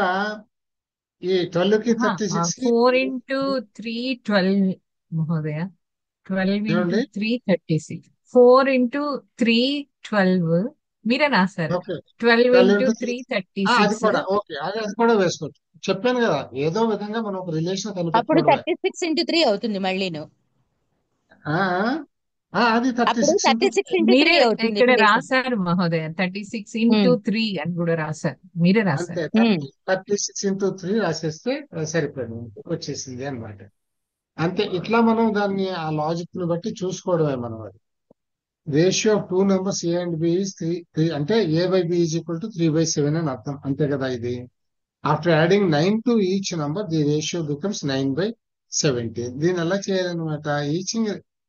ఈ 12 కి 36 కి 4 into 3 12 మహోదయ 12 into ఏమండి? 3 36 4 into 3 12 మీరే రాశారు. ఓకే, 12 12 into into 3 అది 36 కూడా ఓకే, అది కూడా వేసుకోవచ్చు. చెప్పాను కదా, ఏదో విధంగా మనం ఒక రిలేషన్ అప్పుడు కనిపెట్టుకోవడమే. 36 into 3 అవుతుంది మళ్ళీను. ఆ, అది అప్పుడు 36 మీరే 36 into 3 అవుతుంది ఇక్కడ relation. రాశారు మహోదయ 36 into 3 అని కూడా రాశారు. మీరే అంతే. రాశారు. 36 into 3 రాసేస్తే సరిపోయింది, వచ్చేసింది అన్నమాట. అంతే. ఇట్లా మనం దాన్ని ఆ లాజిక్ ని బట్టి చూసుకోవడమే మనం. అది ratio of 2 numbers A and B is 3 అంటే A/B ఈజ్ ఈక్వల్ టు 3/7 అని అర్థం. అంతే కదా ఇది. After adding 9 to each number the ratio becomes 9/17. దీన్ని ఎలా చేయాలన్నమాట?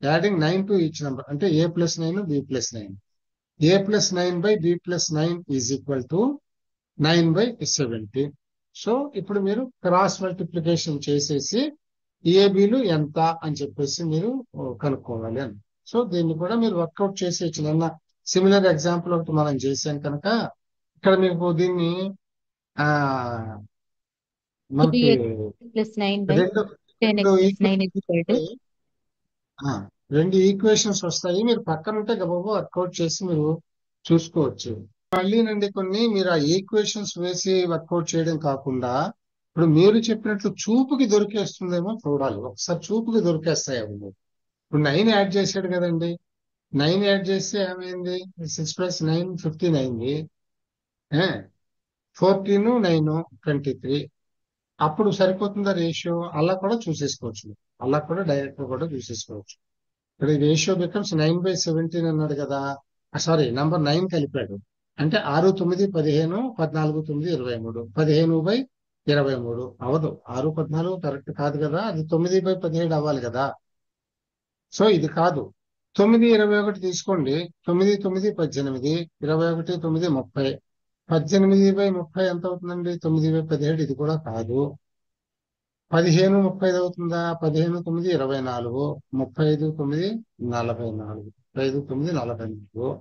యాడింగ్ 9 టు ఈచ్ నంబర్ అంటే A+9 B+9. A+9/B+9 is equal to 9/17. So ఇప్పుడు మీరు క్రాస్ మల్టిప్లికేషన్ చేసేసి ఏబిలు ఎంత అని చెప్పేసి మీరు కనుక్కోవాలి అని. సో దీన్ని కూడా మీరు వర్కౌట్ చేసేయచ్చు. నిన్న సిమిలర్ ఎగ్జాంపుల్ ఒకటి మనం చేసాం కనుక ఇక్కడ మీకు దీన్ని ఆ మనకి 3x+9 రెండు 10x+9 is equal to ఆ, రెండు ఈక్వేషన్స్ వస్తాయి. మీరు పక్కన ఉంటే గబగబా వర్కౌట్ చేసి మీరు చూసుకోవచ్చు. మళ్ళీనండి కొన్ని మీరు ఆ ఈక్వేషన్స్ వేసి వర్కౌట్ చేయడం కాకుండా ఇప్పుడు మీరు చెప్పినట్లు చూపుకి దొరికేస్తుందేమో చూడాలి. ఒకసారి చూపుకి దొరికేస్తాయి అవి. ఇప్పుడు 9 యాడ్ చేశాడు కదండి. 9 యాడ్ చేస్తే ఏమైంది? 6 + 9 15 అయింది. 14, 9 23. అప్పుడు సరిపోతుందా రేషియో? అలా కూడా చూసేసుకోవచ్చు. అలా కూడా డైరెక్ట్ కూడా చూసేసుకోవచ్చు. ఇక్కడ రేషియో బికమ్స్ 9/17 అన్నాడు కదా. సారీ, నంబర్ 9 కలిపాడు. అంటే 6, 9, 15, 14, 9, 23. 15/23 అవదు. 6, 14 కరెక్ట్ కాదు కదా. అది 9/17 అవ్వాలి కదా. సో ఇది కాదు. 9, 21 తీసుకోండి. 9, 9, 18, 21, 9, 30. 18/30 ఎంత అవుతుందండి? 9/17. ఇది కూడా కాదు. 15, 30 అవుతుందా? 15, 9, 24. 35, 9, 44. 35, 9, 44.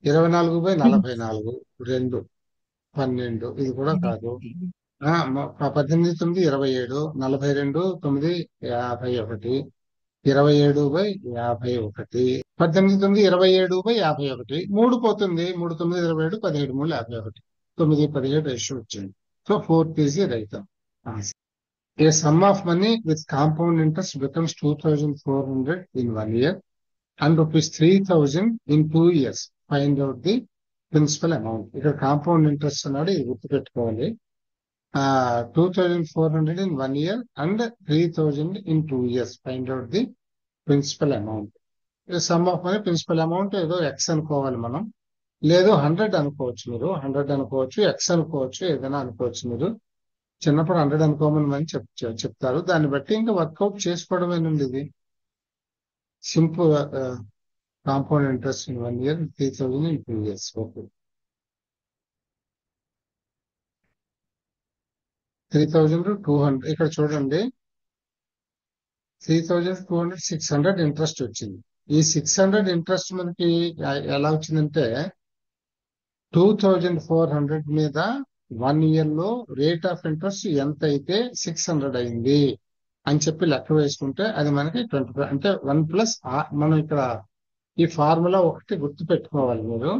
24/44 2 12. ఇది కూడా కాదు. 18 9 27 42 9 51 27/51 18 9 27/51 3 పోతుంది 3 9 27 17 3 51 9 17 రేషియో వచ్చింది. So 4th is the right answer. A sum of money with compound interest becomes 2,400 in 1 year and rupees 3,000 in 2 years. Find out the principal amount. ఇక్కడ కాంపౌండ్ ఇంట్రెస్ట్ అన్నాడు, ఇది గుర్తుపెట్టుకోవాలి. 2,400 in 1 year and 3,000 in 2 years. Find out the principal amount. Sum of money principal amount ఏదో X అనుకోవాలి మనం, లేదు 100 అనుకోవచ్చు, మీరు 100 అనుకోవచ్చు, ఎక్స్ అనుకోవచ్చు, ఏదైనా అనుకోవచ్చు. మీరు చిన్నప్పుడు 100 అనుకోమని చెప్తారు, దాన్ని బట్టి ఇంకా వర్కౌట్ చేసుకోవడమేనండి. ఇది simple. Compound interest in 1 year, 3,000 in 2 years. Okay, 3,200 ఇక్కడ చూడండి, 3,200 600 ఇంట్రెస్ట్ వచ్చింది. ఈ 600 ఇంట్రెస్ట్ మనకి ఎలా వచ్చిందంటే 2,400 మీద 1 year లో రేట్ ఆఫ్ ఇంట్రెస్ట్ ఎంత అయితే 600 అయింది అని చెప్పి లెక్క వేసుకుంటే అది మనకి 25, అంటే 1 + మనం ఇక్కడ ఈ ఫార్ములా ఒకటి గుర్తు పెట్టుకోవాలి మీరు.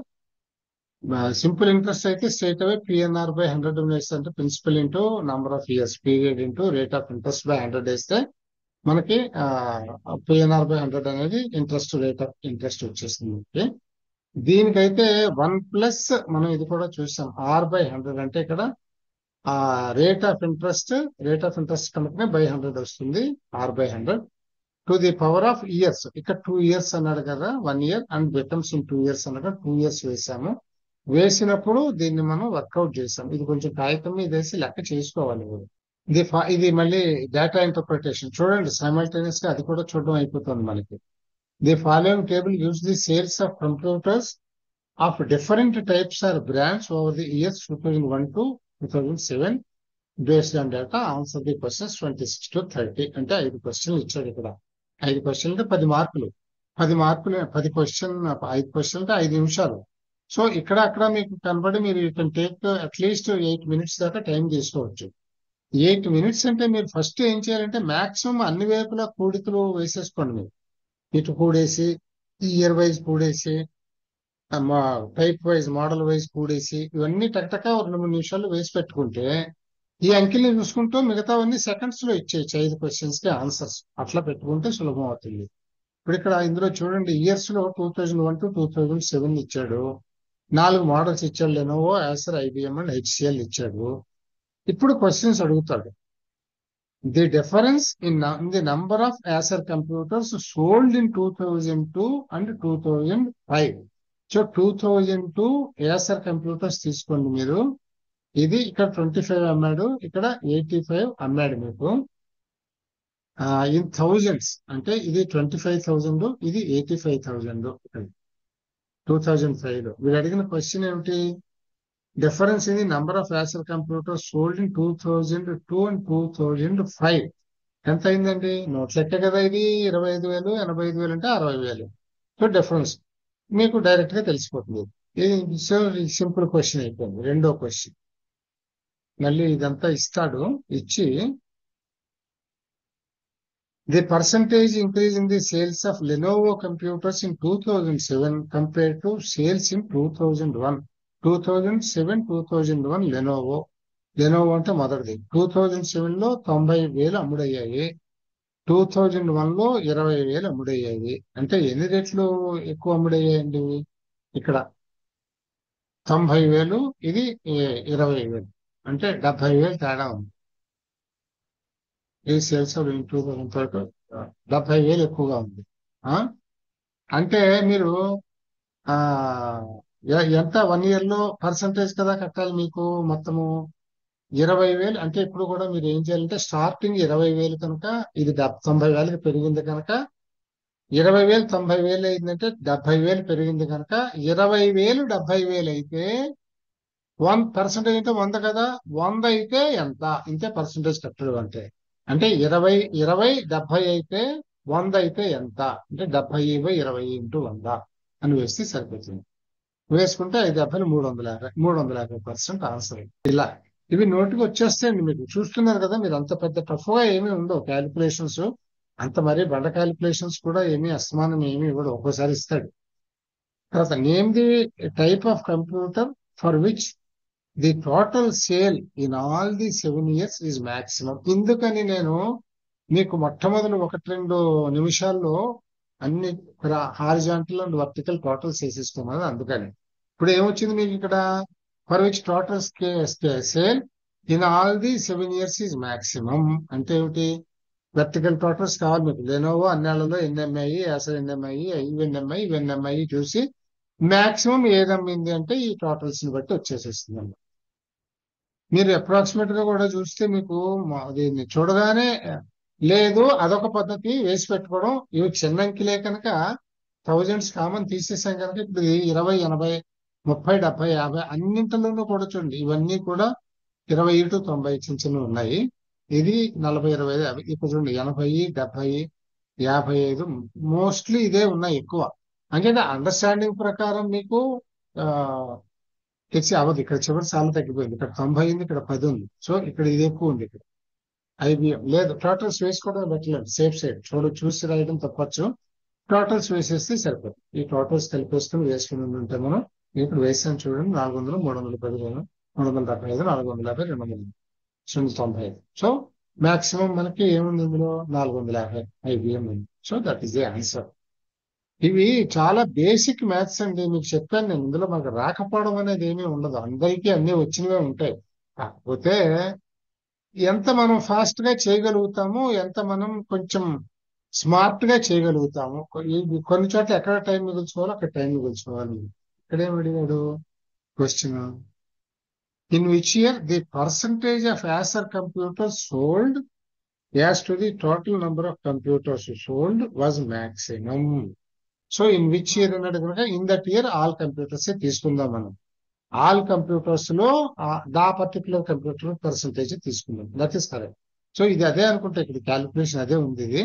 సింపుల్ ఇంట్రెస్ట్ అయితే స్ట్రైట్ అవే PNR/100 వేస్తే principal into number of years period into rate of interest by 100 వేస్తే మనకి PNR/100 అనేది ఇంట్రెస్ట్, రేట్ ఆఫ్ ఇంట్రెస్ట్ వచ్చేస్తుంది. ఓకే, దీనికైతే 1+ మనం ఇది కూడా చూసాం, R/100 అంటే ఇక్కడ రేట్ ఆఫ్ ఇంట్రెస్ట్ కనుకనే బై 100 వస్తుంది, R/100 to the power of years. ఇక్కడ 2 years అన్నాడు కదా, 1 year and becomes in 2 years అన్నాడు, 2 years వేసాము. వేసినప్పుడు దీన్ని మనం వర్కౌట్ చేసాం. ఇది కొంచెం కాగితం మీద వేసి లెక్క చేసుకోవాలి. ఇది మళ్ళీ డేటా ఇంటర్ప్రిటేషన్ చూడండి, సైమల్టేనియస్ గా అది కూడా చూడడం అయిపోతుంది మనకి. The following table gives the sales of computers of different types or brands over the years 2001 to 2007 based on data. Answer the questions 26 to 30. అంటే 5 క్వశ్చన్లు ఇచ్చాడు ఇక్కడ. 5 క్వశ్చన్లు అంటే 10 మార్కులు. 10 మార్కులు 10 క్వశ్చన్ 5 క్వశ్చన్లు అంటే 5 నిమిషాలు. సో ఇక్కడ అక్కడ మీకు కనబడి మీరు you can take at least 8 minutes దాకా టైం తీసుకోవచ్చు. 8 minutes అంటే మీరు ఫస్ట్ ఏం చేయాలంటే మాక్సిమం అన్ని వైపులా కూడికలు వేసేసుకోండి. మీరు ఇటు కూడేసి, ఇయర్ వైజ్ కూడేసి, టైప్ వైజ్ మోడల్ వైజ్ కూడేసి, ఇవన్నీ టకటక 2-3 నిమిషాలు వేసి పెట్టుకుంటే ఈ అంకెల్ని చూసుకుంటూ మిగతావన్నీ సెకండ్స్ లో ఇచ్చేయచ్చు. 5 questions కి ఆన్సర్స్ అట్లా పెట్టుకుంటే సులభం అవుతుంది. ఇప్పుడు ఇక్కడ ఇందులో చూడండి, ఇయర్స్ లో 2001 to 2007 ఇచ్చాడు. 4 మోడల్స్ ఇచ్చాడు, Lenovo, Acer, IBM and HCL ఇచ్చాడు. ఇప్పుడు క్వశ్చన్స్ అడుగుతాడు. The difference in the number of Acer computers sold in 2002 and 2005. So 2002 Acer computers తీసుకోండి మీరు. ఇది ఇక్కడ 25 అమ్మాడు, ఇక్కడ 85 అమ్మాడు మీకు. ఇన్ థౌజండ్స్ అంటే ఇది 25,000, ఇది 85,000. 2005 వీడు అడిగిన క్వశ్చన్ ఏమిటి? Difference in the number of Acer computers sold in 2002 and 2005 ఎంత అయిందండి? నోట్స్ లెక్క కదా ఇది. 25,000, 85,000 అంటే 60,000. సో డిఫరెన్స్ మీకు డైరెక్ట్ గా తెలిసిపోతుంది. సో సింపుల్ క్వశ్చన్ అయిపోయింది. రెండో క్వశ్చన్ మళ్ళీ ఇదంతా ఇస్తాడు, ఇచ్చి the percentage increase in the sales of Lenovo computers in 2007 compare to sales in 2001. 2007, 2001 Lenovo అంటే మొదటిది. 2007 లో 90,000 అమ్ముడయ్యాయి, 2001 లో 20,000 అమ్ముడయ్యాయి. అంటే ఎన్ని రెట్లు ఎక్కువ అమ్ముడయ్యాయండి? ఇక్కడ 90,000, ఇది 20,000, అంటే 70,000 తేడా ఉంది. ఈ సేల్స్ 70,000 ఎక్కువగా ఉంది. అంటే మీరు ఎంత 1 year లో పర్సంటేజ్ కదా కట్టాలి మీకు మొత్తము 20,000. అంటే ఇప్పుడు కూడా మీరు ఏం చేయాలంటే స్టార్టింగ్ 20,000 కనుక ఇది 90,000కి పెరిగింది కనుక 20,000 90,000 అయిందంటే 70,000 పెరిగింది కనుక 20,000 70,000 అయితే 1% అంటే 100 కదా, 100 అయితే ఎంత? ఇంతే పర్సంటేజ్ కట్టడం అంటే. అంటే 20 70 అయితే 100 అయితే ఎంత అంటే 70/20 × 100 అని వేస్తే సరిపోతుంది. వేసుకుంటే 5 70 350% ఆన్సర్. ఇలా ఇవి నోటికి వచ్చేస్తాయండి. మీకు చూస్తున్నారు కదా, మీరు అంత పెద్ద టఫ్ గా ఏమీ ఉండవు క్యాలిక్యులేషన్స్. అంత మరీ బండ క్యాలిక్యులేషన్స్ కూడా ఏమీ అస్తమానం ఏమీ ఇవ్వడు, ఒక్కోసారి ఇస్తాడు. తర్వాత name the type of computer for which the total sale in all the 7 years is maximum. ఇందుకని నేను మీకు మొట్టమొదటి 1-2 నిమిషాల్లో అన్ని హారిజాంటల్ అండ్ వర్టికల్ టోటల్స్ వేసేసుకోమని. అందుకని ఇప్పుడు ఏమొచ్చింది మీకు ఇక్కడ, for which total sale in all the 7 years is maximum అంటే ఏమిటి, వర్టికల్ టోటల్స్ కావాలి మీకు. లెనోవో అన్నేళ్లలో ఎన్ని అమ్మాయి, అసలు ఎన్ని అమ్మాయి, ఇవన్నీ అమ్మాయి, ఇవన్నీ అమ్మాయి చూసి మాక్సిమం ఏది అమ్మింది అంటే ఈ టోటల్స్ ని బట్టి వచ్చేసేస్తుంది అన్నమాట. మీరు అప్రాక్సిమేట్ గా కూడా చూస్తే మీకు దీన్ని చూడగానే లేదు, అదొక పద్ధతి వేసి పెట్టుకోవడం. ఇవి చిన్న అంకెలే కనుక థౌజండ్స్ కామన్ తీసేసాం కనుక ఇప్పుడు 20, 80, 30, 70, 50 అన్నింటిలోనూ కూడా చూడండి, ఇవన్నీ కూడా 20 to 90 చిన్న చిన్నవి ఉన్నాయి. ఇది 40, 20, 50. ఇప్పుడు చూడండి 80, 70, 55 మోస్ట్లీ ఇదే ఉన్నాయి ఎక్కువ. అంటే అండర్స్టాండింగ్ ప్రకారం మీకు తెచ్చి అవ్వదు. ఇక్కడ చివరి చాలా తగ్గిపోయింది, ఇక్కడ 90 ఉంది, ఇక్కడ 10 ఉంది. సో ఇక్కడ ఇది ఎక్కువ ఉంది. ఇక్కడ IBM లేదు, టోటల్స్ వేసుకోవడం పెట్టలేదు, సేఫ్ సైడ్ చూసి రాయడం తప్పచ్చు. టోటల్స్ వేసేస్తే సరిపోతుంది. ఈ టోటల్స్ కలిపేసుకుని వేసుకుని ఉంటే మనం ఇప్పుడు వేసాను చూడండి, 400, 315, 375, 450, 200, 095. సో మాక్సిమం మనకి ఏముంది ఇందులో, 450 IBM ఉంది. So that is the answer. ఇవి చాలా బేసిక్ మ్యాథ్స్ అండి, మీకు చెప్పాను నేను. ఇందులో మనకు రాకపోవడం అనేది ఏమీ ఉండదు, అందరికీ అన్ని వచ్చినవే ఉంటాయి. కాకపోతే ఎంత మనం ఫాస్ట్ గా చేయగలుగుతాము, ఎంత మనం కొంచెం స్మార్ట్ గా చేయగలుగుతాము. కొన్ని చోట్ల ఎక్కడ టైం మిగుల్చుకోవాలో అక్కడ టైం మిగుల్చుకోవాలి. ఇక్కడేం అడిగాడు question, in which year the percentage of Acer computers sold as to the total number of computers sold was maximum. So in which year అన్నాడు కనుక in that year all computers తీసుకుందాం మనం. All computers లో దా particular computer percentage తీసుకుందాం. That is correct. So ఇది అదే అనుకుంటా, ఇక్కడ క్యాలిక్యులేషన్ అదే ఉంది ఇది.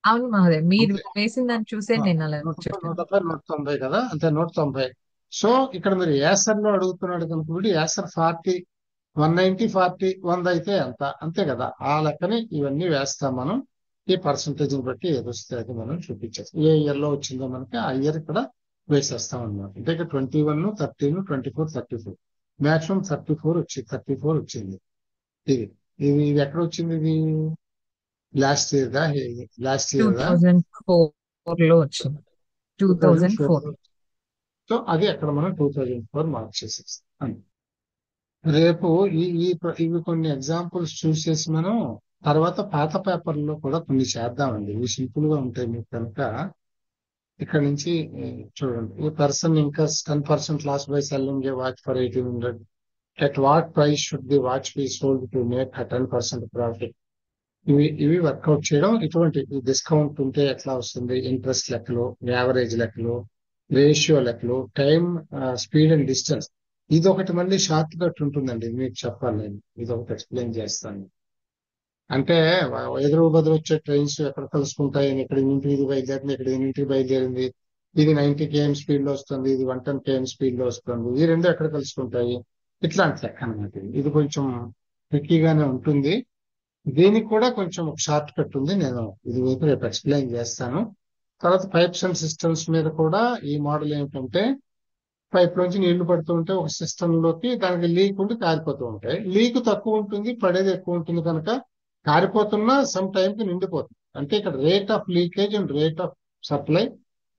అవును మహోదయ్, మీరు అంతే. వేసిన దాన్ని చూసే నేను అలా 190, 190 కదా, అంతే 190. సో ఇక్కడ మీరు యాసర్ లో అడుగుతున్నాడు కనుక యాసర్ 40, 190, 40, 100 అయితే ఎంత, అంతే కదా. ఆ లెక్కని ఇవన్నీ వేస్తాం మనం. ఈ పర్సంటేజ్ ని బట్టి ఏది వస్తే అది మనం చూపించేస్తాం. ఏ ఇయర్ లో వచ్చిందో మనకి ఆ ఇయర్ ఇక్కడ వేసేస్తాం అన్నమాట. అంటే ఇక్కడ 21, 13, 24, 34 మాక్సిమం 34 వచ్చింది. ఇది ఇది ఇది ఎక్కడ వచ్చింది, ఇది లాస్ట్ ఇయర్ దా, లాస్ట్ ఇయర్ దా 2004 లో వచ్చింది. 2004. సో అది అక్కడ మనం 2004 మార్క్ చేసేస్తాం. రేపు ఇవి కొన్ని ఎగ్జాంపుల్స్ చూసేసి మనం తర్వాత పాత పేపర్లో కూడా కొన్ని చేద్దామండి. ఇవి సింపుల్ గా ఉంటాయి మీకు కనుక. ఇక్కడ నుంచి చూడండి, ఈ person incurs 10% loss by selling a watch for 1800. At what price should the watch be sold to make a 10% profit? ఇవి వర్కౌట్ చేయడం. ఇటువంటి డిస్కౌంట్ ఉంటే ఎట్లా వస్తుంది, ఇంట్రెస్ట్ లెక్కలు, యావరేజ్ లెక్కలు, రేషియో లెక్కలు, టైం, స్పీడ్ అండ్ డిస్టెన్స్. ఇది ఒకటి మళ్ళీ షార్ట్ కట్ ఉంటుందండి, మీకు చెప్పాలి నేను. ఇది ఒకటి ఎక్స్ప్లెయిన్ చేస్తాను. అంటే ఎదురు బదులు వచ్చే ట్రైన్స్ ఎక్కడ కలుసుకుంటాయి, ఇక్కడ ఇంటికి ఇది బయలుదేరింది, ఇక్కడ ఇంటికి బయలుదేరింది, ఇది 90 km స్పీడ్ లో వస్తుంది, ఇది 110 km స్పీడ్ లో వస్తుంది, ఈ రెండు ఎక్కడ కలుసుకుంటాయి, ఇట్లాంటి లెక్క అన్నమాట. ఇది కొంచెం ట్రిక్కీగానే ఉంటుంది. దీనికి కూడా కొంచెం ఒక షార్ట్ కట్ ఉంది, నేను ఇది రేపు ఎక్స్ప్లెయిన్ చేస్తాను. తర్వాత పైప్స్ అండ్ సిస్టమ్స్ మీద కూడా ఈ మోడల్ ఏమిటంటే, పైప్ లోంచి నీళ్లు పడుతూ ఉంటే ఒక సిస్టమ్ లోకి దానికి లీక్ ఉండి కారిపోతూ ఉంటాయి. లీక్ తక్కువ ఉంటుంది, పడేది ఎక్కువ ఉంటుంది కనుక కారిపోతున్నా సమ్ టైంకి నిండిపోతుంది. అంటే ఇక్కడ rate of leakage and rate of supply,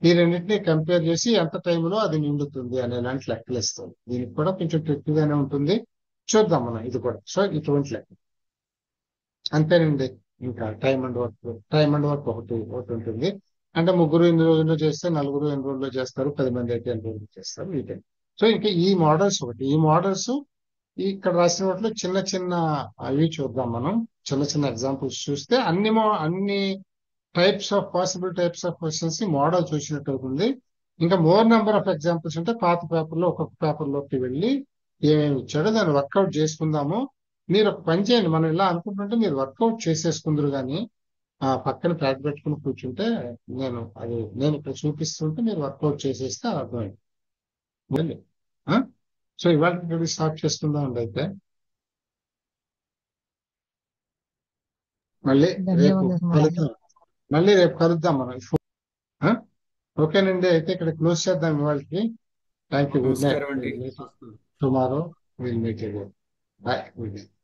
ఈ రెండింటినీ కంపేర్ చేసి ఎంత టైంలో అది నిండుతుంది అనే లాంటి లెక్కలు ఇస్తుంది. దీనికి కూడా కొంచెం ట్రిక్గానే ఉంటుంది, చూద్దాం మనం ఇది కూడా. సో ఇటువంటి లెక్క అంతేనండి. ఇంకా టైం అండ్ వర్క్ ఒకటి ఉంటుంది. అంటే ముగ్గురు ఎన్ని రోజుల్లో చేస్తే, నలుగురు ఎన్ని రోజుల్లో చేస్తారు, 10 మంది అయితే ఎన్ని రోజుల్లో చేస్తారు, వీకెండ్. సో ఇంకా ఈ మోడల్స్ ఒకటి, ఈ మోడల్స్ ఇక్కడ రాసిన వాటిలో చిన్న చిన్న అవి చూద్దాం మనం. చిన్న చిన్న ఎగ్జాంపుల్స్ చూస్తే అన్ని possible types of questions model చూసినట్టు అవుతుంది. ఇంకా మోర్ నెంబర్ ఆఫ్ ఎగ్జాంపుల్స్ అంటే పాత పేపర్లో ఒక్కొక్క పేపర్లోకి వెళ్ళి ఏమేమి ఇచ్చాడో దాన్ని వర్కౌట్ చేసుకుందాము. మీరు ఒక పని చేయండి, మనం ఇలా అనుకుంటుంటే మీరు వర్కౌట్ చేసేసుకుందరు కానీ పక్కన ప్యాక్ పెట్టుకుని కూర్చుంటే నేను ఇక్కడ చూపిస్తుంటే మీరు వర్కౌట్ చేసేస్తే అర్థమైంది. సో ఇవాళ స్టార్ట్ చేసుకుందాం అండి అయితే. మళ్ళీ రేపు ధన్యవాదాలు కలుద్దాం. మళ్ళీ రేపు కలుద్దాం మనం. ఆ? ఓకేనండి, అయితే ఇక్కడ క్లోజ్ చేద్దాం ఇవాళకి. Thank you. Good night. నమస్కారం అండి. Tomorrow will meet again. Bye. Good night.